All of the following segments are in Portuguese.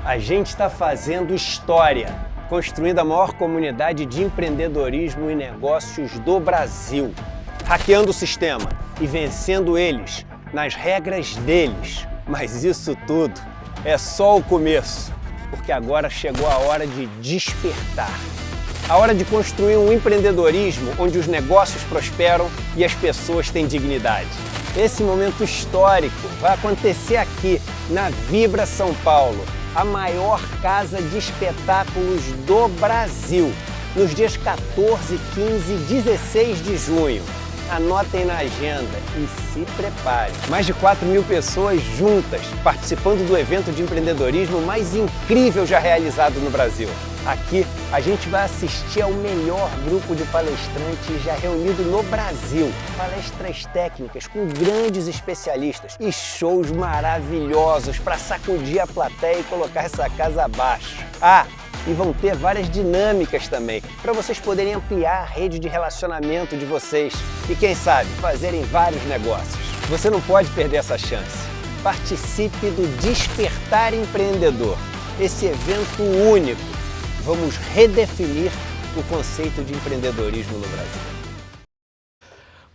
A gente está fazendo história, construindo a maior comunidade de empreendedorismo e negócios do Brasil, hackeando o sistema e vencendo eles nas regras deles. Mas isso tudo é só o começo, porque agora chegou a hora de despertar. A hora de construir um empreendedorismo onde os negócios prosperam e as pessoas têm dignidade. Esse momento histórico vai acontecer aqui, na Vibra São Paulo, a maior casa de espetáculos do Brasil, nos dias 14, 15 e 16 de junho. Anotem na agenda e se preparem. Mais de 4.000 pessoas juntas, participando do evento de empreendedorismo mais incrível já realizado no Brasil. Aqui a gente vai assistir ao melhor grupo de palestrantes já reunido no Brasil. Palestras técnicas com grandes especialistas e shows maravilhosos para sacudir a plateia e colocar essa casa abaixo. E vão ter várias dinâmicas também, para vocês poderem ampliar a rede de relacionamento de vocês e, quem sabe, fazerem vários negócios. Você não pode perder essa chance. Participe do Despertar Empreendedor, esse evento único. Vamos redefinir o conceito de empreendedorismo no Brasil.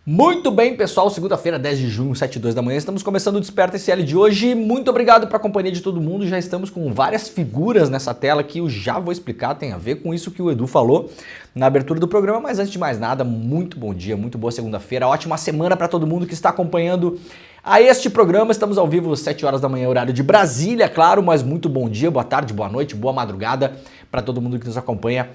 Muito bem, pessoal, segunda-feira, 10 de junho, 7h02 da manhã, estamos começando o Desperta SL de hoje. Muito obrigado pela companhia de todo mundo, já estamos com várias figuras nessa tela que eu já vou explicar, tem a ver com isso que o Edu falou na abertura do programa, mas antes de mais nada, muito bom dia, muito boa segunda-feira, ótima semana para todo mundo que está acompanhando a este programa. Estamos ao vivo às 7 horas da manhã, horário de Brasília, claro, mas muito bom dia, boa tarde, boa noite, boa madrugada para todo mundo que nos acompanha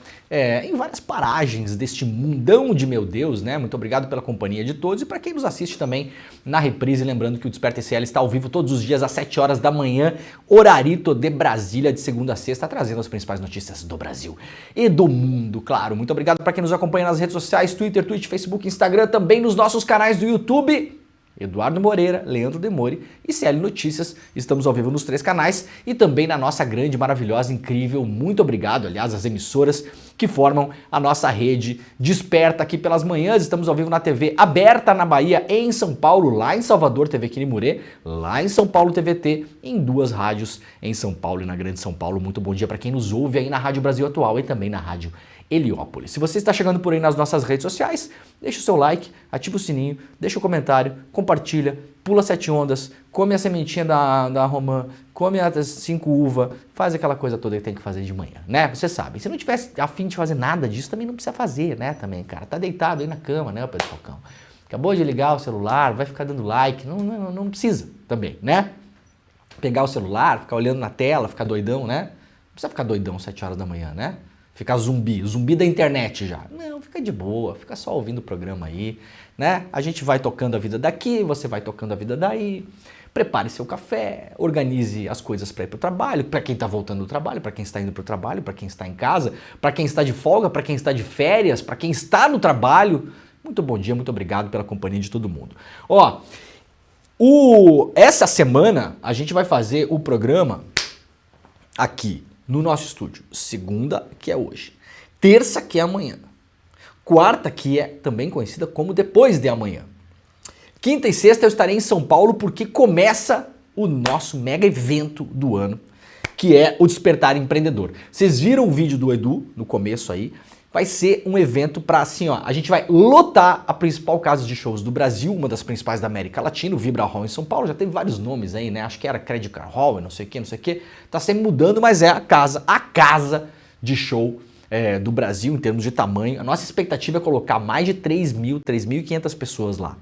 em várias paragens deste mundão de meu Deus, né? Muito obrigado pela companhia de todos e para quem nos assiste também na reprise, lembrando que o Desperta SL está ao vivo todos os dias às 7 horas da manhã, horarito de Brasília, de segunda a sexta, trazendo as principais notícias do Brasil e do mundo, claro. Muito obrigado para quem nos acompanha nas redes sociais, Twitter, Twitch, Facebook, Instagram, também nos nossos canais do YouTube. Eduardo Moreira, Leandro Demore e CL Notícias, estamos ao vivo nos 3 canais e também na nossa grande, maravilhosa, incrível, muito obrigado, aliás, às emissoras que formam a nossa rede Desperta aqui pelas manhãs. Estamos ao vivo na TV aberta na Bahia, em São Paulo, lá em Salvador, TV Quinimurê, lá em São Paulo, TVT, em 2 rádios em São Paulo e na Grande São Paulo. Muito bom dia para quem nos ouve aí na Rádio Brasil Atual e também na Rádio Heliópolis. Se você está chegando por aí nas nossas redes sociais, deixa o seu like, ativa o sininho, deixa o comentário, compartilha, pula 7 ondas, come a sementinha da romã, come as 5 uvas, faz aquela coisa toda que tem que fazer de manhã, né? Você sabe. Se não tivesse a fim de fazer nada disso, também não precisa fazer, né? Também, cara. Tá deitado aí na cama, né, Pedro Falcão? Acabou de ligar o celular, vai ficar dando like, não precisa também, né? Pegar o celular, ficar olhando na tela, ficar doidão, né? Não precisa ficar doidão às 7 horas da manhã, né? Ficar zumbi da internet já. Não, fica de boa, fica só ouvindo o programa aí, né? A gente vai tocando a vida daqui, você vai tocando a vida daí. Prepare seu café, organize as coisas para ir para o trabalho, para quem está voltando do trabalho, para quem está indo para o trabalho, para quem está em casa, para quem está de folga, para quem está de férias, para quem está no trabalho. Muito bom dia, muito obrigado pela companhia de todo mundo. Ó, essa semana a gente vai fazer o programa aqui no nosso estúdio. Segunda, que é hoje. Terça, que é amanhã. Quarta, que é também conhecida como depois de amanhã. Quinta e sexta eu estarei em São Paulo porque começa o nosso mega evento do ano, que é o Despertar Empreendedor. Vocês viram o vídeo do Edu no começo aí? Vai ser um evento para assim, ó, a gente vai lotar a principal casa de shows do Brasil, uma das principais da América Latina, o Vibra Hall em São Paulo, já teve vários nomes aí, né? Acho que era Credit Card Hall, não sei o que, tá sempre mudando, mas é a casa de show do Brasil em termos de tamanho. A nossa expectativa é colocar mais de 3.500 pessoas lá.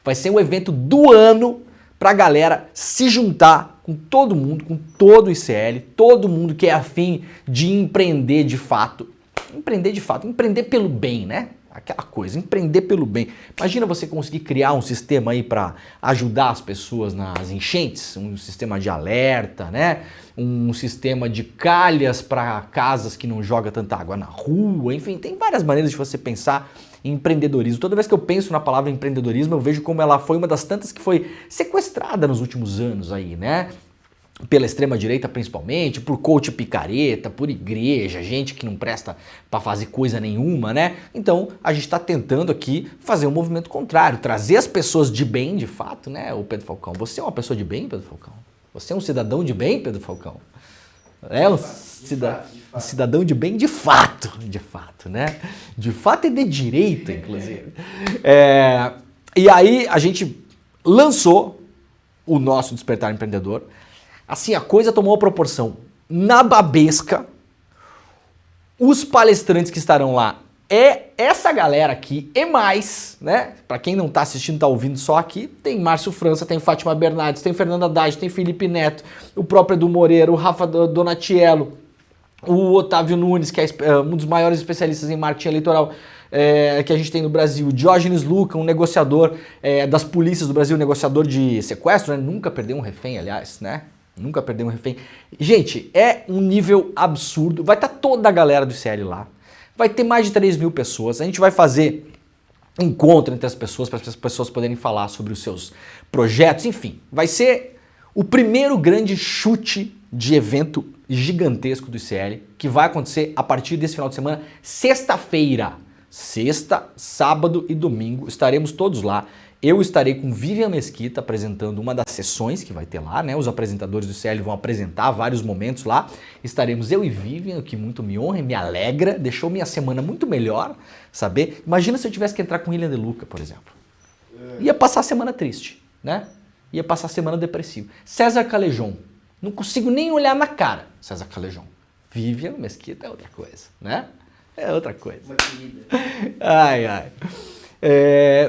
Vai ser um evento do ano pra galera se juntar com todo mundo, com todo o ICL, todo mundo que é afim de empreender de fato, empreender pelo bem, né? Aquela coisa, empreender pelo bem. Imagina você conseguir criar um sistema aí para ajudar as pessoas nas enchentes, um sistema de alerta, né? Um sistema de calhas para casas que não jogam tanta água na rua, enfim, tem várias maneiras de você pensar em empreendedorismo. Toda vez que eu penso na palavra empreendedorismo, eu vejo como ela foi uma das tantas que foi sequestrada nos últimos anos aí, né? Pela extrema-direita principalmente, por coach picareta, por igreja, gente que não presta para fazer coisa nenhuma, né? Então, a gente está tentando aqui fazer um movimento contrário, trazer as pessoas de bem, de fato, né? O Pedro Falcão, você é uma pessoa de bem, Pedro Falcão? Você é um cidadão de bem, Pedro Falcão? É um cidadão de bem de fato, né? De fato e de direito, inclusive. E aí a gente lançou o nosso Despertar Empreendedor. Assim, a coisa tomou uma proporção nababesca. Os palestrantes que estarão lá é essa galera aqui e mais, né? Para quem não tá assistindo, tá ouvindo só aqui, tem Márcio França, tem Fátima Bernardes, tem Fernanda Haddad, tem Felipe Neto, o próprio Edu Moreira, o Rafa Donatiello, o Otávio Nunes, que é um dos maiores especialistas em marketing eleitoral que a gente tem no Brasil, Diógenes Luca, um negociador das polícias do Brasil, negociador de sequestro, né? Nunca perdeu um refém, aliás, né? Nunca perdeu um refém. Gente, é um nível absurdo. Vai estar toda a galera do ICL lá. Vai ter mais de 3 mil pessoas. A gente vai fazer encontro entre as pessoas para as pessoas poderem falar sobre os seus projetos. Enfim, vai ser o primeiro grande chute de evento gigantesco do ICL que vai acontecer a partir desse final de semana, sexta-feira. Sexta, sábado e domingo estaremos todos lá. Eu estarei com Vivian Mesquita apresentando uma das sessões que vai ter lá, né? Os apresentadores do ICL vão apresentar vários momentos lá. Estaremos eu e Vivian, o que muito me honra e me alegra, deixou minha semana muito melhor, saber? Imagina se eu tivesse que entrar com William De Luca, por exemplo. Ia passar a semana triste, né? Ia passar a semana depressiva. César Calejon, não consigo nem olhar na cara, César Calejon. Vivian Mesquita é outra coisa, né? É outra coisa. Uma querida. Ai.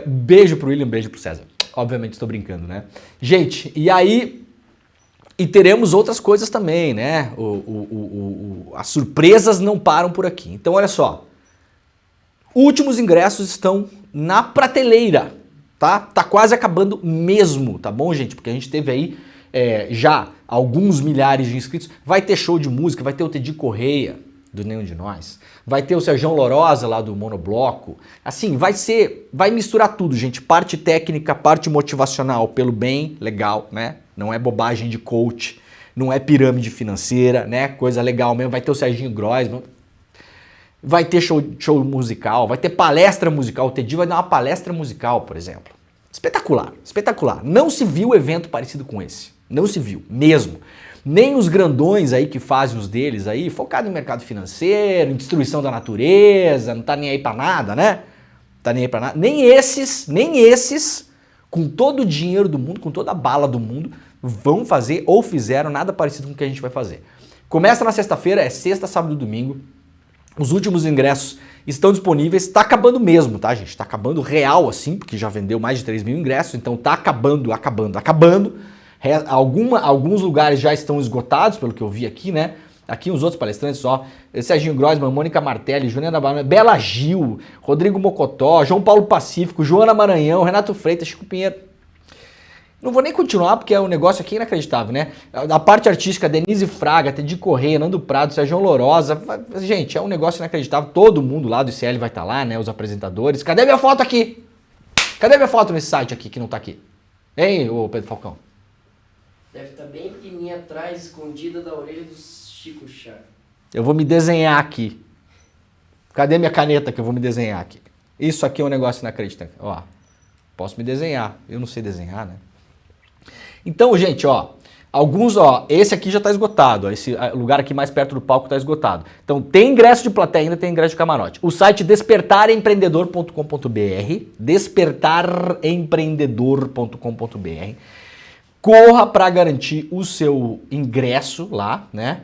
Beijo pro William, beijo pro César. Obviamente estou brincando, né? Gente, e aí... E teremos outras coisas também, né? As surpresas não param por aqui. Então, olha só. Últimos ingressos estão na prateleira, tá? Tá quase acabando mesmo, tá bom, gente? Porque a gente teve aí já alguns milhares de inscritos. Vai ter show de música, vai ter o Teddy Correia, do Nenhum de Nós. Vai ter o Sergião Lorosa lá do Monobloco. Assim, vai misturar tudo, gente. Parte técnica, parte motivacional pelo bem, legal, né? Não é bobagem de coach, não é pirâmide financeira, né? Coisa legal mesmo. Vai ter o Serginho Groisman. Vai ter show musical, vai ter palestra musical. O Teddy vai dar uma palestra musical, por exemplo. Espetacular, espetacular. Não se viu evento parecido com esse. Não se viu, mesmo. Nem os grandões aí que fazem os deles aí, focado em mercado financeiro, em destruição da natureza, não tá nem aí pra nada, né? Tá nem aí pra nada. Nem esses, com todo o dinheiro do mundo, com toda a bala do mundo, vão fazer ou fizeram nada parecido com o que a gente vai fazer. Começa na sexta-feira, é sexta, sábado e domingo. Os últimos ingressos estão disponíveis, tá acabando mesmo, tá, gente? Tá acabando real assim, porque já vendeu mais de 3 mil ingressos, então tá acabando. Alguns lugares já estão esgotados, pelo que eu vi aqui, né? Aqui os outros palestrantes, ó. Serginho Groisman, Mônica Martelli, Juliana Barão, Bela Gil, Rodrigo Mocotó, João Paulo Pacífico, Joana Maranhão, Renato Freitas, Chico Pinheiro. Não vou nem continuar, porque é um negócio aqui inacreditável, né? A parte artística, Denise Fraga, Teddy Correia, Nando Prado, Sergião Lorosa. Gente, é um negócio inacreditável. Todo mundo lá do ICL vai estar lá, né? Os apresentadores. Cadê minha foto aqui? Cadê minha foto nesse site aqui, que não tá aqui? Hein, ô Pedro Falcão? Deve estar bem pequenininha atrás, escondida da orelha do Chico Chá. Eu vou me desenhar aqui. Cadê minha caneta que eu vou me desenhar aqui? Isso aqui é um negócio inacreditável. Ó, posso me desenhar. Eu não sei desenhar, né? Então, gente, ó, esse aqui já tá esgotado. Ó, esse lugar aqui mais perto do palco tá esgotado. Então, tem ingresso de plateia, ainda tem ingresso de camarote. O site despertarempreendedor.com.br, despertarempreendedor.com.br. Corra para garantir o seu ingresso lá, né?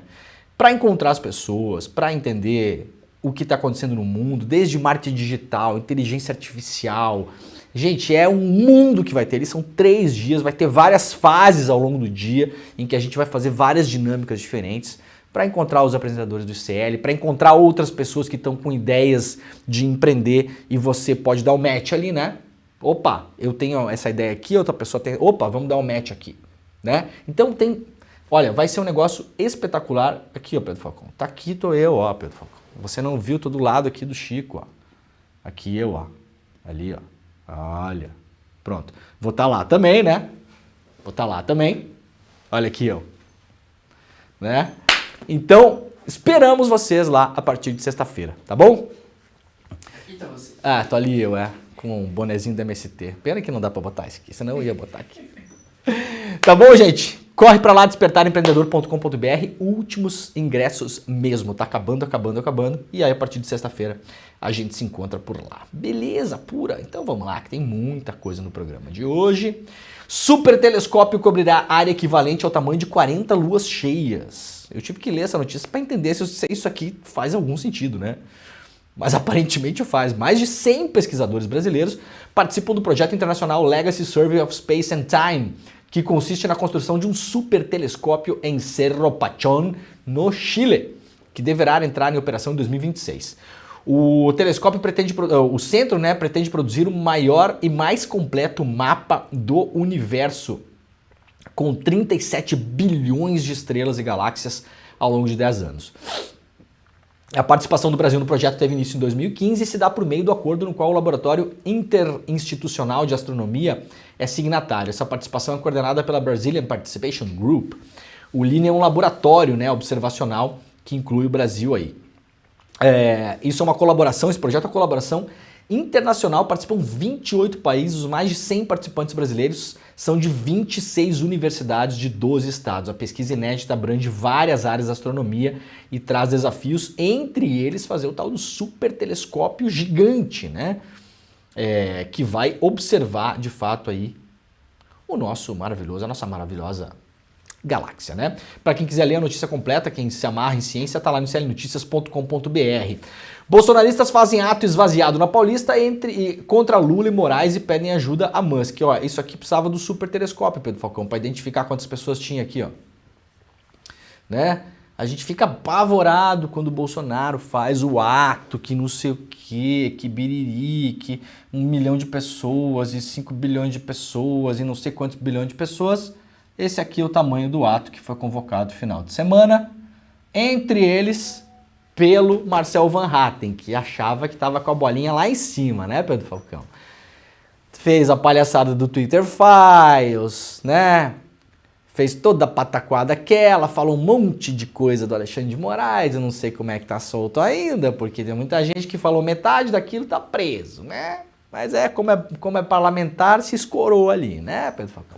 Para encontrar as pessoas, para entender o que está acontecendo no mundo, desde marketing digital, inteligência artificial. Gente, é um mundo que vai ter. Eles são 3 dias, vai ter várias fases ao longo do dia em que a gente vai fazer várias dinâmicas diferentes para encontrar os apresentadores do ICL, para encontrar outras pessoas que estão com ideias de empreender e você pode dar o match ali, né? Opa, eu tenho essa ideia aqui, outra pessoa tem... Opa, vamos dar um match aqui, né? Então tem... Olha, vai ser um negócio espetacular. Aqui, ó, Pedro Falcão. Tá aqui, tô eu, ó, Pedro Falcão. Você não viu, tô do lado aqui do Chico, ó. Aqui eu, ó. Ali, ó. Olha. Pronto. Vou estar lá também, né? Vou estar lá também. Olha aqui eu. Né? Então, esperamos vocês lá a partir de sexta-feira, tá bom? Aqui tá você. Ah, tô ali eu, com um bonezinho da MST. Pena que não dá pra botar isso aqui, senão eu ia botar aqui. Tá bom, gente? Corre pra lá, despertarempreendedor.com.br, últimos ingressos mesmo, tá acabando. E aí a partir de sexta-feira a gente se encontra por lá. Beleza, pura? Então vamos lá, que tem muita coisa no programa de hoje. Super telescópio cobrirá área equivalente ao tamanho de 40 luas cheias. Eu tive que ler essa notícia para entender se isso aqui faz algum sentido, né? Mas aparentemente faz. Mais de 100 pesquisadores brasileiros participam do projeto internacional Legacy Survey of Space and Time, que consiste na construção de um super telescópio em Cerro Pachón, no Chile, que deverá entrar em operação em 2026. O telescópio o centro, né, pretende produzir o maior e mais completo mapa do universo, com 37 bilhões de estrelas e galáxias ao longo de 10 anos. A participação do Brasil no projeto teve início em 2015 e se dá por meio do acordo no qual o Laboratório Interinstitucional de Astronomia é signatário. Essa participação é coordenada pela Brazilian Participation Group. O LINE é um laboratório, né, observacional que inclui o Brasil aí. Isso é uma colaboração, esse projeto é uma colaboração internacional, participam 28 países, os mais de 100 participantes brasileiros são de 26 universidades de 12 estados. A pesquisa inédita abrange várias áreas da astronomia e traz desafios, entre eles fazer o tal do super telescópio gigante, né? Que vai observar de fato aí a nossa maravilhosa galáxia, né? Para quem quiser ler a notícia completa, quem se amarra em ciência, tá lá no clnoticias.com.br. Bolsonaristas fazem ato esvaziado na Paulista contra Lula e Moraes e pedem ajuda a Musk. Ó, isso aqui precisava do super telescópio, Pedro Falcão, para identificar quantas pessoas tinha aqui, ó. Né? A gente fica apavorado quando o Bolsonaro faz o ato que não sei o que biriri, que 1 milhão de pessoas e 5 bilhões de pessoas e não sei quantos bilhões de pessoas. Esse aqui é o tamanho do ato que foi convocado no final de semana, entre eles pelo Marcel Van Hatten, que achava que estava com a bolinha lá em cima, né, Pedro Falcão? Fez a palhaçada do Twitter Files, né? Fez toda a pataquada aquela, falou um monte de coisa do Alexandre de Moraes, eu não sei como é que tá solto ainda, porque tem muita gente que falou metade daquilo tá preso, né? Mas como é parlamentar, se escorou ali, né, Pedro Falcão?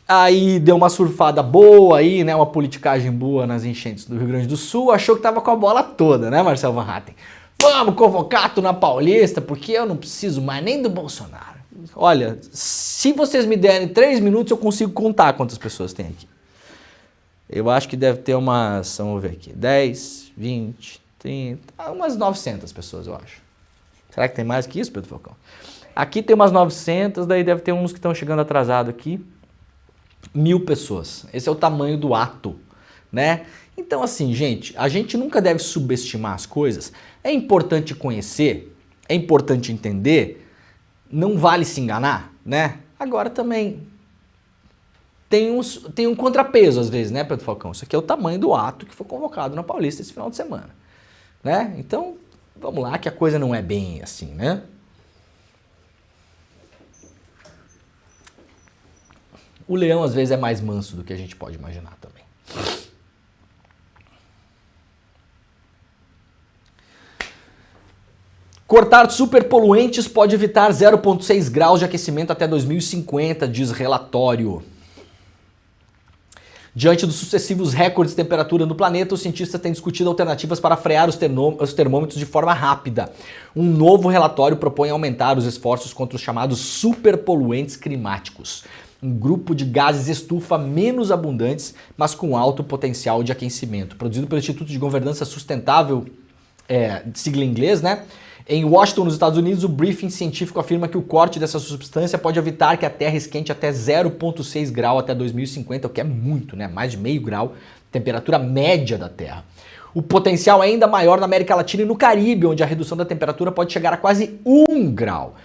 Aí deu uma surfada boa aí, né? Uma politicagem boa nas enchentes do Rio Grande do Sul. Achou que tava com a bola toda, né, Marcel Van Hatten? Vamos convocar tu na Paulista, porque eu não preciso mais nem do Bolsonaro. Olha, se vocês me derem 3 minutos, eu consigo contar quantas pessoas tem aqui. Eu acho que deve ter umas, vamos ver aqui, 10, 20, 30, umas 900 pessoas, eu acho. Será que tem mais que isso, Pedro Falcão? Aqui tem umas 900, daí deve ter uns que estão chegando atrasado aqui. 1.000 pessoas. Esse é o tamanho do ato, né? Então assim, gente, a gente nunca deve subestimar as coisas. É importante conhecer, é importante entender, não vale se enganar, né? Agora também tem um contrapeso às vezes, né, Pedro Falcão? Isso aqui é o tamanho do ato que foi convocado na Paulista esse final de semana, né? Então, vamos lá que a coisa não é bem assim, né? O leão às vezes é mais manso do que a gente pode imaginar também. Cortar superpoluentes pode evitar 0,6 graus de aquecimento até 2050, diz relatório. Diante dos sucessivos recordes de temperatura no planeta, os cientistas têm discutido alternativas para frear os termômetros de forma rápida. Um novo relatório propõe aumentar os esforços contra os chamados superpoluentes climáticos, um grupo de gases estufa menos abundantes, mas com alto potencial de aquecimento. Produzido pelo Instituto de Governança Sustentável, sigla em inglês, né? Em Washington, nos Estados Unidos, o briefing científico afirma que o corte dessa substância pode evitar que a Terra esquente até 0,6 grau até 2050, o que é muito, né? Mais de meio grau, temperatura média da Terra. O potencial é ainda maior na América Latina e no Caribe, onde a redução da temperatura pode chegar a quase 1 grau.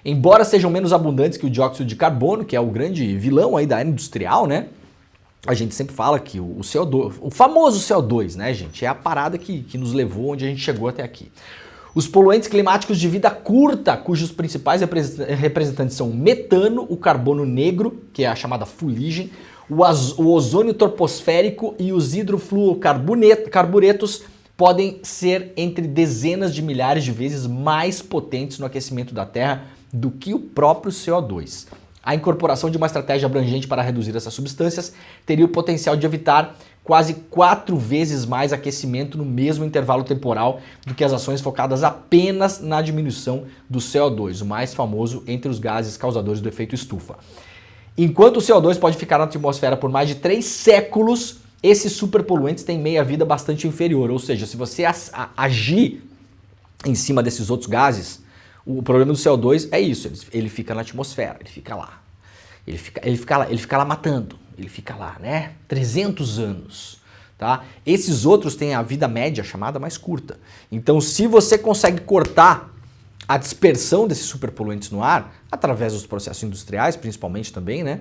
Embora sejam menos abundantes que o dióxido de carbono, que é o grande vilão aí da era industrial, né? A gente sempre fala que o CO2, o famoso CO2, né, gente? É a parada que nos levou onde a gente chegou até aqui. Os poluentes climáticos de vida curta, cujos principais representantes são o metano, o carbono negro, que é a chamada fuligem, o ozônio troposférico e os hidrofluorocarburetos, podem ser entre dezenas de milhares de vezes mais potentes no aquecimento da Terra do que o próprio CO2. A incorporação de uma estratégia abrangente para reduzir essas substâncias teria o potencial de evitar quase 4 vezes mais aquecimento no mesmo intervalo temporal do que as ações focadas apenas na diminuição do CO2, o mais famoso entre os gases causadores do efeito estufa. Enquanto o CO2 pode ficar na atmosfera por mais de 3 séculos, esses superpoluentes têm meia-vida bastante inferior, ou seja, se você agir em cima desses outros gases, o problema do CO2 é isso, ele fica na atmosfera, ele fica lá. Ele fica lá matando, ele fica lá, né? 300 anos, tá? Esses outros têm a vida média chamada mais curta. Então, se você consegue cortar a dispersão desses superpoluentes no ar, através dos processos industriais, principalmente também, né?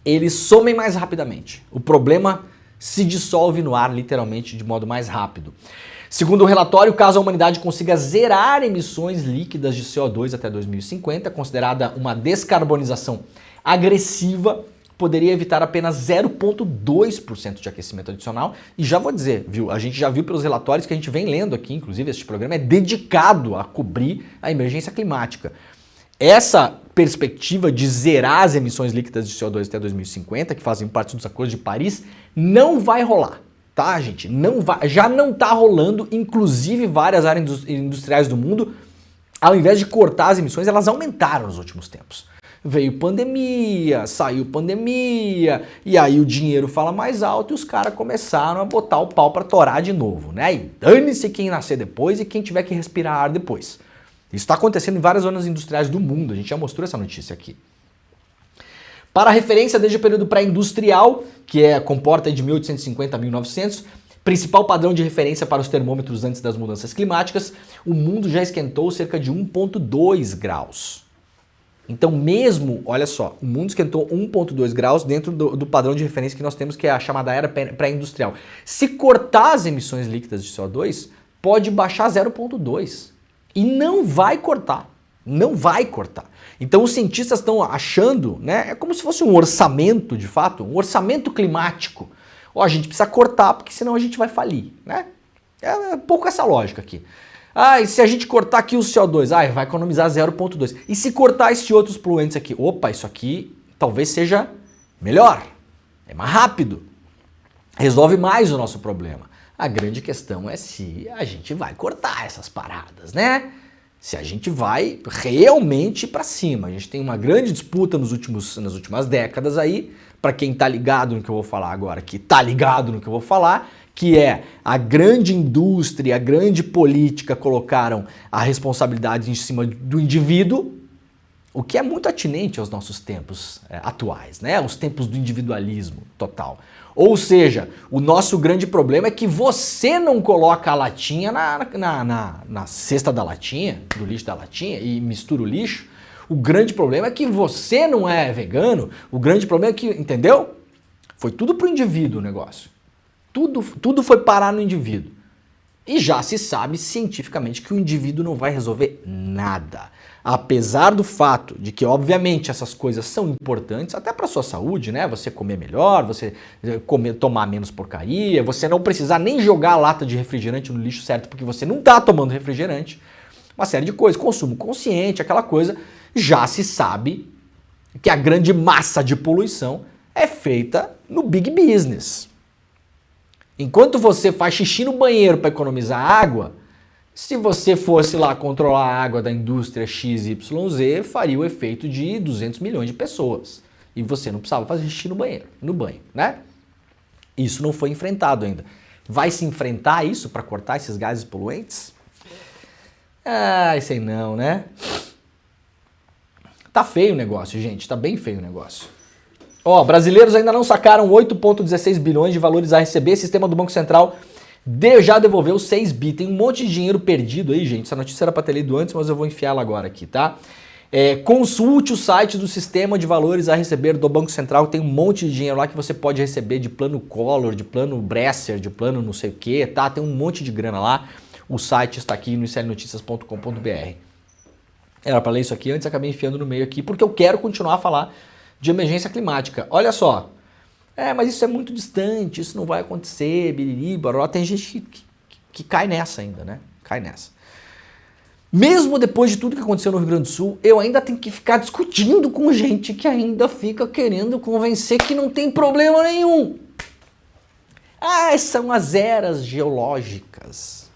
Eles somem mais rapidamente. O problema se dissolve no ar, literalmente, de modo mais rápido. Segundo o relatório, caso a humanidade consiga zerar emissões líquidas de CO2 até 2050, considerada uma descarbonização agressiva, poderia evitar apenas 0,2% de aquecimento adicional. E já vou dizer, viu? A gente já viu pelos relatórios que a gente vem lendo aqui, inclusive este programa é dedicado a cobrir a emergência climática. Essa perspectiva de zerar as emissões líquidas de CO2 até 2050, que fazem parte dos acordos de Paris, não vai rolar. Tá, gente? Não vai, já não está rolando, inclusive várias áreas industriais do mundo, ao invés de cortar as emissões, elas aumentaram nos últimos tempos. Veio pandemia, saiu pandemia, e aí o dinheiro fala mais alto e os caras começaram a botar o pau para torar de novo, né? E dane-se quem nascer depois e quem tiver que respirar ar depois. Isso está acontecendo em várias zonas industriais do mundo, a gente já mostrou essa notícia aqui. Para referência, desde o período pré-industrial, que comporta de 1850 a 1900, principal padrão de referência para os termômetros antes das mudanças climáticas, o mundo já esquentou cerca de 1,2 graus. Então mesmo, olha só, o mundo esquentou 1,2 graus dentro do padrão de referência que nós temos, que é a chamada era pré-industrial. Se cortar as emissões líquidas de CO2, pode baixar 0,2. E não vai cortar. Não vai cortar. Então os cientistas estão achando, né, é como se fosse um orçamento, de fato, um orçamento climático. Ó, a gente precisa cortar, porque senão a gente vai falir, né? É um pouco essa lógica aqui. Ah, e se a gente cortar aqui o CO2? Ah, vai economizar 0,2. E se cortar esses outros poluentes aqui? Opa, isso aqui talvez seja melhor, é mais rápido, resolve mais o nosso problema. A grande questão é se a gente vai cortar essas paradas, né? Se a gente vai realmente para cima. A gente tem uma grande disputa nas últimas décadas aí, para quem tá ligado no que eu vou falar agora, que é a grande indústria, a grande política colocaram a responsabilidade em cima do indivíduo, o que é muito atinente aos nossos tempos atuais, né? Os tempos do individualismo total. Ou seja, o nosso grande problema é que você não coloca a latinha na cesta da latinha, do lixo da latinha, e mistura o lixo. O grande problema é que você não é vegano. O grande problema é que, entendeu? Foi tudo pro indivíduo o negócio. Tudo foi parar no indivíduo. E já se sabe cientificamente que o indivíduo não vai resolver nada. Apesar do fato de que, obviamente, essas coisas são importantes até para a sua saúde, né? Você comer melhor, você tomar menos porcaria, você não precisar nem jogar a lata de refrigerante no lixo certo porque você não está tomando refrigerante. Uma série de coisas, consumo consciente, aquela coisa. Já se sabe que a grande massa de poluição é feita no big business. Enquanto você faz xixi no banheiro para economizar água, se você fosse lá controlar a água da indústria XYZ, faria o efeito de 200 milhões de pessoas. E você não precisava fazer xixi no banho, né? Isso não foi enfrentado ainda. Vai se enfrentar isso para cortar esses gases poluentes? Ah, isso aí não, né? Tá feio o negócio, gente. Tá bem feio o negócio. Ó, brasileiros ainda não sacaram 8,16 bilhões de valores a receber. O sistema do Banco Central já devolveu 6 bi. Tem um monte de dinheiro perdido aí, gente. Essa notícia era para ter lido antes, mas eu vou enfiá-la agora aqui, tá? Consulte o site do sistema de valores a receber do Banco Central. Tem um monte de dinheiro lá que você pode receber de plano Collor, de plano Bresser, de plano não sei o que, tá? Tem um monte de grana lá. O site está aqui no iclnoticias.com.br. Era para ler isso aqui antes, acabei enfiando no meio aqui, porque eu quero continuar a falar de emergência climática. Olha só. Mas isso é muito distante, isso não vai acontecer, biriri, baró. Tem gente que cai nessa ainda, né? Cai nessa. Mesmo depois de tudo que aconteceu no Rio Grande do Sul, eu ainda tenho que ficar discutindo com gente que ainda fica querendo convencer que não tem problema nenhum. Ah, são as eras geológicas.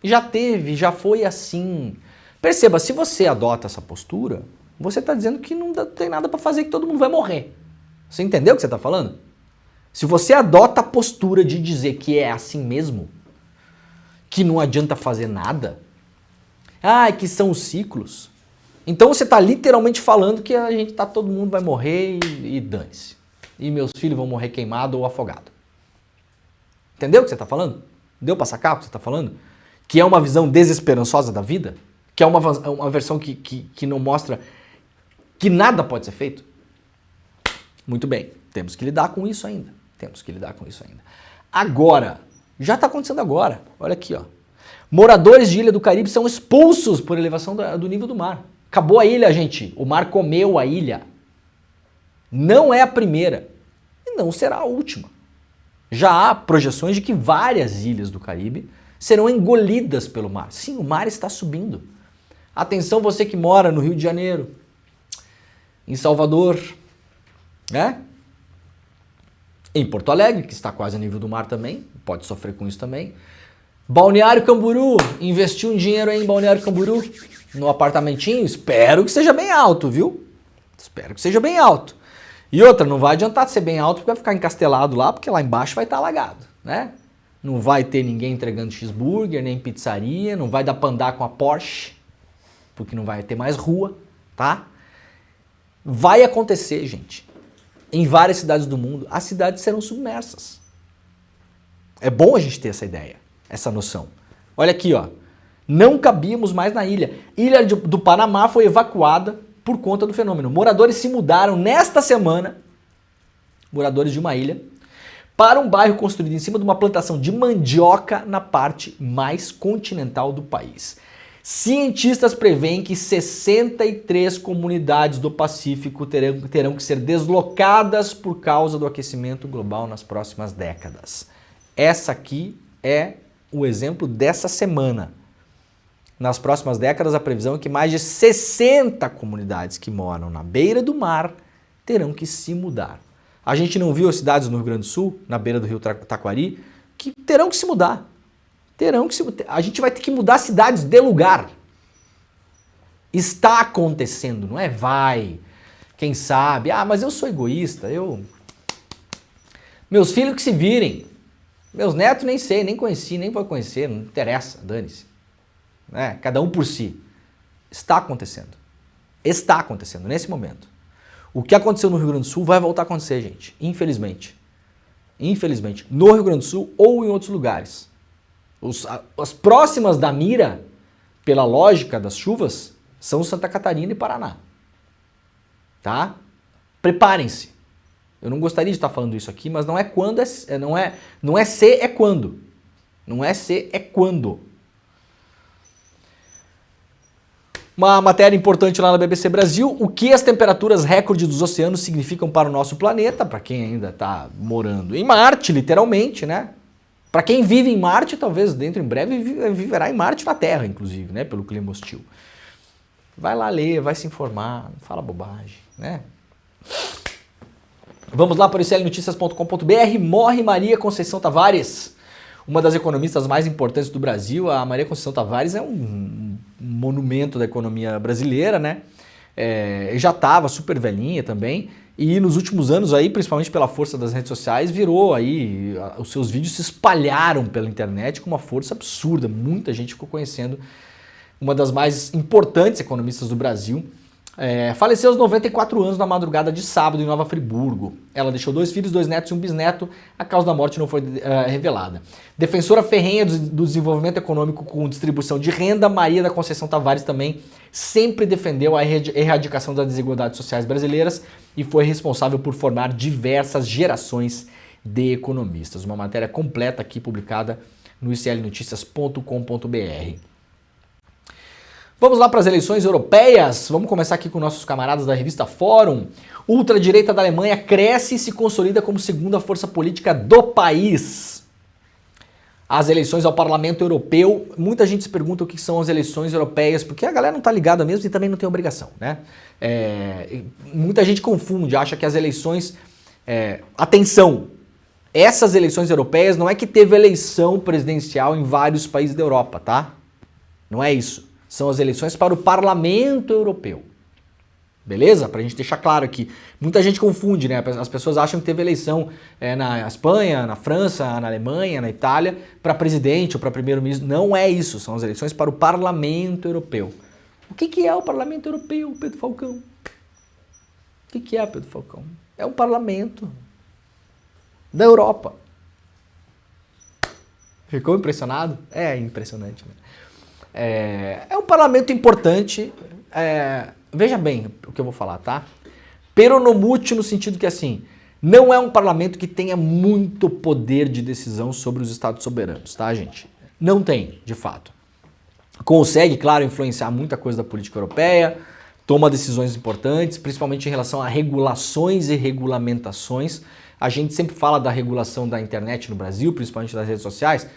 Já teve, já foi assim. Perceba, se você adota essa postura, você está dizendo que não tem nada para fazer, que todo mundo vai morrer. Você entendeu o que você está falando? Se você adota a postura de dizer que é assim mesmo, que não adianta fazer nada, que são os ciclos, então você está literalmente falando que todo mundo vai morrer e dane-se. E meus filhos vão morrer queimado ou afogado. Entendeu o que você está falando? Deu para sacar o que você está falando? Que é uma visão desesperançosa da vida? Que é uma versão que não mostra que nada pode ser feito? Muito bem, temos que lidar com isso ainda. Agora, já está acontecendo agora. Olha aqui, ó. Moradores de Ilha do Caribe são expulsos por elevação do nível do mar. Acabou a ilha, gente. O mar comeu a ilha. Não é a primeira e não será a última. Já há projeções de que várias ilhas do Caribe serão engolidas pelo mar. Sim, o mar está subindo. Atenção você que mora no Rio de Janeiro, em Salvador, né? Em Porto Alegre, que está quase a nível do mar também, pode sofrer com isso também. Balneário Camboriú, investiu um dinheiro aí em Balneário Camboriú, no apartamentinho, espero que seja bem alto, viu? Espero que seja bem alto. E outra, não vai adiantar ser bem alto porque vai ficar encastelado lá, porque lá embaixo vai estar alagado, né? Não vai ter ninguém entregando cheeseburger, nem pizzaria, não vai dar pra andar com a Porsche, porque não vai ter mais rua, tá? Vai acontecer, gente. Em várias cidades do mundo, as cidades serão submersas. É bom a gente ter essa ideia, essa noção. Olha aqui, ó. Não cabíamos mais na ilha. Ilha do Panamá foi evacuada por conta do fenômeno. Moradores se mudaram nesta semana, moradores de uma ilha, para um bairro construído em cima de uma plantação de mandioca na parte mais continental do país. Cientistas preveem que 63 comunidades do Pacífico terão que ser deslocadas por causa do aquecimento global nas próximas décadas. Essa aqui é o exemplo dessa semana. Nas próximas décadas, a previsão é que mais de 60 comunidades que moram na beira do mar terão que se mudar. A gente não viu as cidades no Rio Grande do Sul, na beira do rio Taquari, que terão que se mudar. A gente vai ter que mudar cidades de lugar. Está acontecendo, não é vai. Quem sabe, mas eu sou egoísta, meus filhos que se virem. Meus netos nem sei, nem conheci, nem vou conhecer, não interessa, dane-se. Cada um por si. Está acontecendo. Está acontecendo nesse momento. O que aconteceu no Rio Grande do Sul vai voltar a acontecer, gente. Infelizmente. Infelizmente. No Rio Grande do Sul ou em outros lugares. As próximas da mira, pela lógica das chuvas, são Santa Catarina e Paraná. Tá? Preparem-se. Eu não gostaria de estar falando isso aqui, mas não é quando, não é se, é quando. Não é se, é quando. Uma matéria importante lá na BBC Brasil, o que as temperaturas recorde dos oceanos significam para o nosso planeta, para quem ainda está morando em Marte, literalmente, né? Para quem vive em Marte, talvez dentro em breve viverá em Marte na Terra, inclusive, né? Pelo clima hostil. Vai lá ler, vai se informar, não fala bobagem, né? Vamos lá para o iclnoticias.com.br. Morre Maria Conceição Tavares, uma das economistas mais importantes do Brasil. A Maria Conceição Tavares é um monumento da economia brasileira, né? Já estava super velhinha também. E nos últimos anos aí, principalmente pela força das redes sociais, virou aí, os seus vídeos se espalharam pela internet com uma força absurda. Muita gente ficou conhecendo uma das mais importantes economistas do Brasil. Faleceu aos 94 anos na madrugada de sábado em Nova Friburgo. Ela deixou 2 filhos, 2 netos e um bisneto. A causa da morte não foi revelada. Defensora ferrenha do desenvolvimento econômico com distribuição de renda, Maria da Conceição Tavares também sempre defendeu a erradicação das desigualdades sociais brasileiras e foi responsável por formar diversas gerações de economistas. Uma matéria completa aqui publicada no iclnoticias.com.br. Vamos lá para as eleições europeias. Vamos começar aqui com nossos camaradas da revista Fórum. Ultradireita da Alemanha cresce e se consolida como segunda força política do país. as eleições ao Parlamento Europeu. Muita gente se pergunta o que são as eleições europeias, porque a galera não está ligada mesmo e também não tem obrigação, né? Muita gente confunde, acha que as eleições... atenção, essas eleições europeias não é que teve eleição presidencial em vários países da Europa, tá? Não é isso. São as eleições para o Parlamento Europeu. Beleza? Pra gente deixar claro aqui. Muita gente confunde, né? As pessoas acham que teve eleição na Espanha, na França, na Alemanha, na Itália, para presidente ou para primeiro-ministro. Não é isso. São as eleições para o Parlamento Europeu. O que é o Parlamento Europeu, Pedro Falcão? O que é, Pedro Falcão? É um parlamento da Europa. Ficou impressionado? É impressionante, né? É um parlamento importante. Veja bem o que eu vou falar, tá? Peronomútil no sentido que, assim, não é um parlamento que tenha muito poder de decisão sobre os estados soberanos, tá, gente? Não tem, de fato. Consegue, claro, influenciar muita coisa da política europeia, toma decisões importantes, principalmente em relação a regulações e regulamentações. A gente sempre fala da regulação da internet no Brasil, principalmente das redes sociais.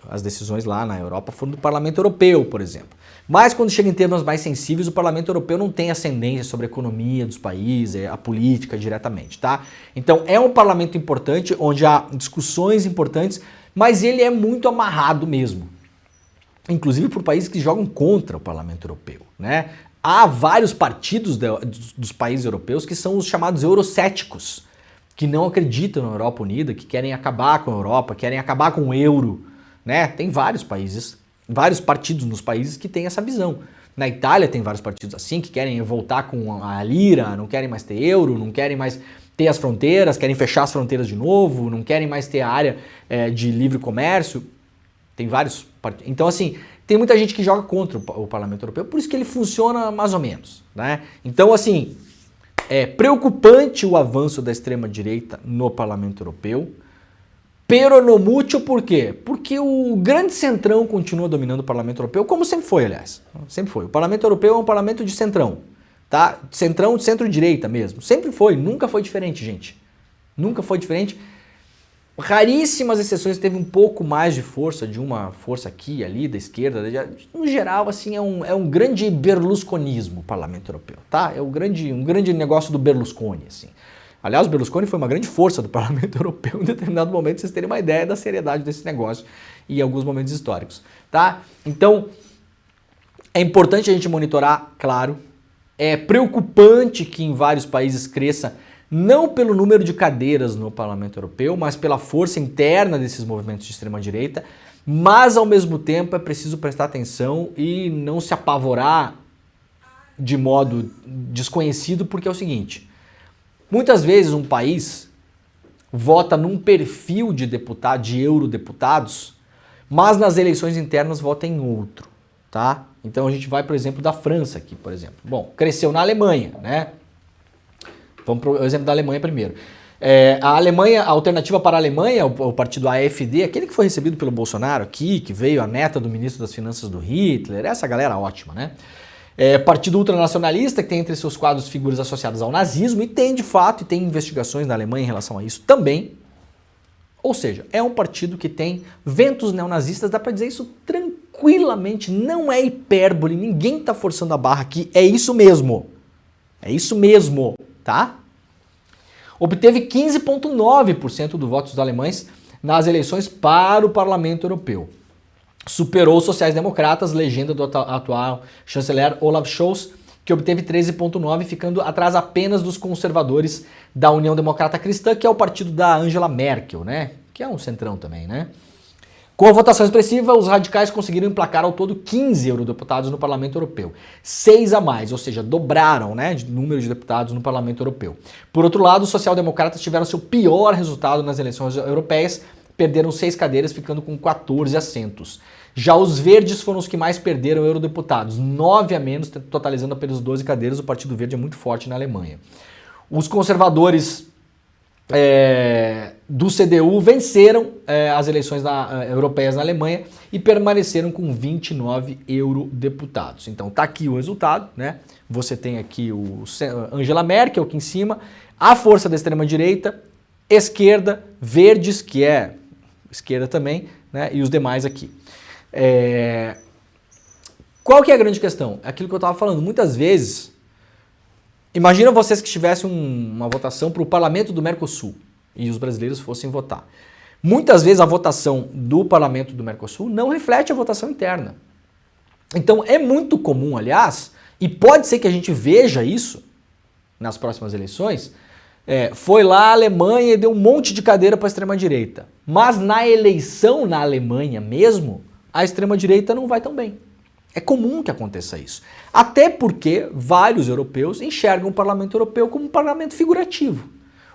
As decisões lá na Europa foram do Parlamento Europeu, por exemplo. Mas quando chega em temas mais sensíveis, o Parlamento Europeu não tem ascendência sobre a economia dos países, a política diretamente, tá? Então é um parlamento importante, onde há discussões importantes, mas ele é muito amarrado mesmo. Inclusive por países que jogam contra o Parlamento Europeu, né? Há vários partidos dos países europeus que são os chamados eurocéticos, que não acreditam na Europa Unida, que querem acabar com a Europa, querem acabar com o euro, né? Tem vários países, vários partidos nos países que têm essa visão. Na Itália tem vários partidos assim, que querem voltar com a lira, não querem mais ter euro, não querem mais ter as fronteiras, querem fechar as fronteiras de novo, não querem mais ter a área de livre comércio. Tem vários partidos. Então, assim, tem muita gente que joga contra o Parlamento Europeu, por isso que ele funciona mais ou menos, né? Então, assim, é preocupante o avanço da extrema-direita no Parlamento Europeu. Peronomútil por quê? Porque o grande centrão continua dominando o Parlamento Europeu, como sempre foi, aliás. Sempre foi. O Parlamento Europeu é um parlamento de centrão, tá? Centrão de centro-direita mesmo. Sempre foi, nunca foi diferente, gente. Nunca foi diferente. Raríssimas exceções teve um pouco mais de força, de uma força aqui, ali, da esquerda. No geral, assim, é um grande berlusconismo o Parlamento Europeu, tá? É um grande negócio do Berlusconi, assim. Aliás, o Berlusconi foi uma grande força do Parlamento Europeu em determinado momento, pra vocês terem uma ideia da seriedade desse negócio em alguns momentos históricos, tá? Então, é importante a gente monitorar, claro. É preocupante que em vários países cresça, não pelo número de cadeiras no Parlamento Europeu, mas pela força interna desses movimentos de extrema-direita, mas ao mesmo tempo é preciso prestar atenção e não se apavorar de modo desconhecido, porque é o seguinte: muitas vezes um país vota num perfil de deputado, de eurodeputados, mas nas eleições internas vota em outro, tá? Então a gente vai, por exemplo, da França aqui, por exemplo. Bom, cresceu na Alemanha, né? Vamos para o exemplo da Alemanha primeiro. A Alemanha, a alternativa para a Alemanha, o partido AfD, aquele que foi recebido pelo Bolsonaro aqui, que veio a neta do ministro das Finanças do Hitler, essa galera ótima, né? Partido ultranacionalista, que tem entre seus quadros figuras associadas ao nazismo, e tem de fato, e tem investigações na Alemanha em relação a isso também. Ou seja, é um partido que tem ventos neonazistas, dá para dizer isso tranquilamente, não é hipérbole, ninguém está forçando a barra aqui, é isso mesmo. É isso mesmo, tá? Obteve 15,9% dos votos dos alemães nas eleições para o Parlamento Europeu. Superou os sociais-democratas, legenda do atual chanceler Olaf Scholz, que obteve 13,9%, ficando atrás apenas dos conservadores da União Democrata Cristã, que é o partido da Angela Merkel, né? Que é um centrão também, né? Com a votação expressiva, os radicais conseguiram emplacar ao todo 15 eurodeputados no Parlamento Europeu. 6 a mais, ou seja, dobraram, né, de número de deputados no Parlamento Europeu. Por outro lado, os social-democratas tiveram seu pior resultado nas eleições europeias, perderam 6 cadeiras, ficando com 14 assentos. Já os verdes foram os que mais perderam eurodeputados, 9 a menos, totalizando apenas 12 cadeiras. O Partido Verde é muito forte na Alemanha. Os conservadores do CDU venceram as eleições europeias na Alemanha e permaneceram com 29 eurodeputados. Então tá aqui o resultado, né? Você tem aqui o Angela Merkel aqui em cima, a força da extrema-direita, esquerda, verdes, que é esquerda também, né? E os demais aqui. Qual que é a grande questão? É aquilo que eu estava falando. Muitas vezes, imagina vocês que tivessem uma votação para o Parlamento do Mercosul e os brasileiros fossem votar. Muitas vezes a votação do Parlamento do Mercosul não reflete a votação interna. Então é muito comum, aliás, e pode ser que a gente veja isso nas próximas eleições, foi lá a Alemanha e deu um monte de cadeira para a extrema-direita. Mas na eleição na Alemanha mesmo, a extrema-direita não vai tão bem. É comum que aconteça isso. Até porque vários europeus enxergam o Parlamento Europeu como um parlamento figurativo.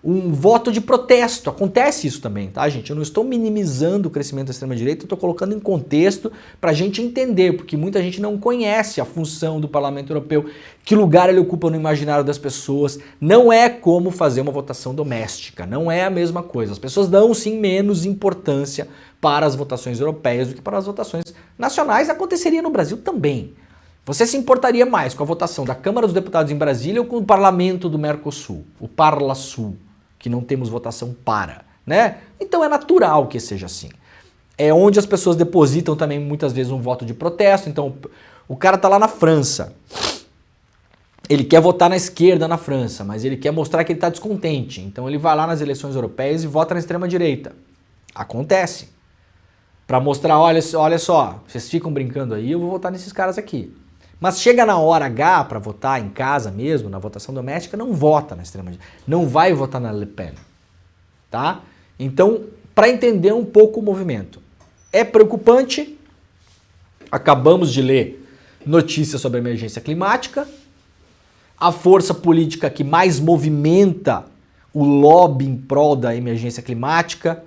Um voto de protesto. Acontece isso também, tá, gente? Eu não estou minimizando o crescimento da extrema-direita, eu estou colocando em contexto para a gente entender, porque muita gente não conhece a função do Parlamento Europeu, que lugar ele ocupa no imaginário das pessoas. Não é como fazer uma votação doméstica, não é a mesma coisa. As pessoas dão, sim, menos importância para as votações europeias do que para as votações nacionais. Aconteceria no Brasil também. Você se importaria mais com a votação da Câmara dos Deputados em Brasília ou com o Parlamento do Mercosul, o Parlasul, que não temos votação para, né? Então é natural que seja assim. É onde as pessoas depositam também muitas vezes um voto de protesto. Então o cara tá lá na França, ele quer votar na esquerda na França, mas ele quer mostrar que ele está descontente. Então ele vai lá nas eleições europeias e vota na extrema-direita. Acontece. Para mostrar, olha só, vocês ficam brincando aí, eu vou votar nesses caras aqui. Mas chega na hora H para votar em casa mesmo, na votação doméstica, não vota na extrema-direita. Não vai votar na Le Pen. Tá? Então, para entender um pouco o movimento. É preocupante. Acabamos de ler notícias sobre a emergência climática. A força política que mais movimenta o lobby em prol da emergência climática,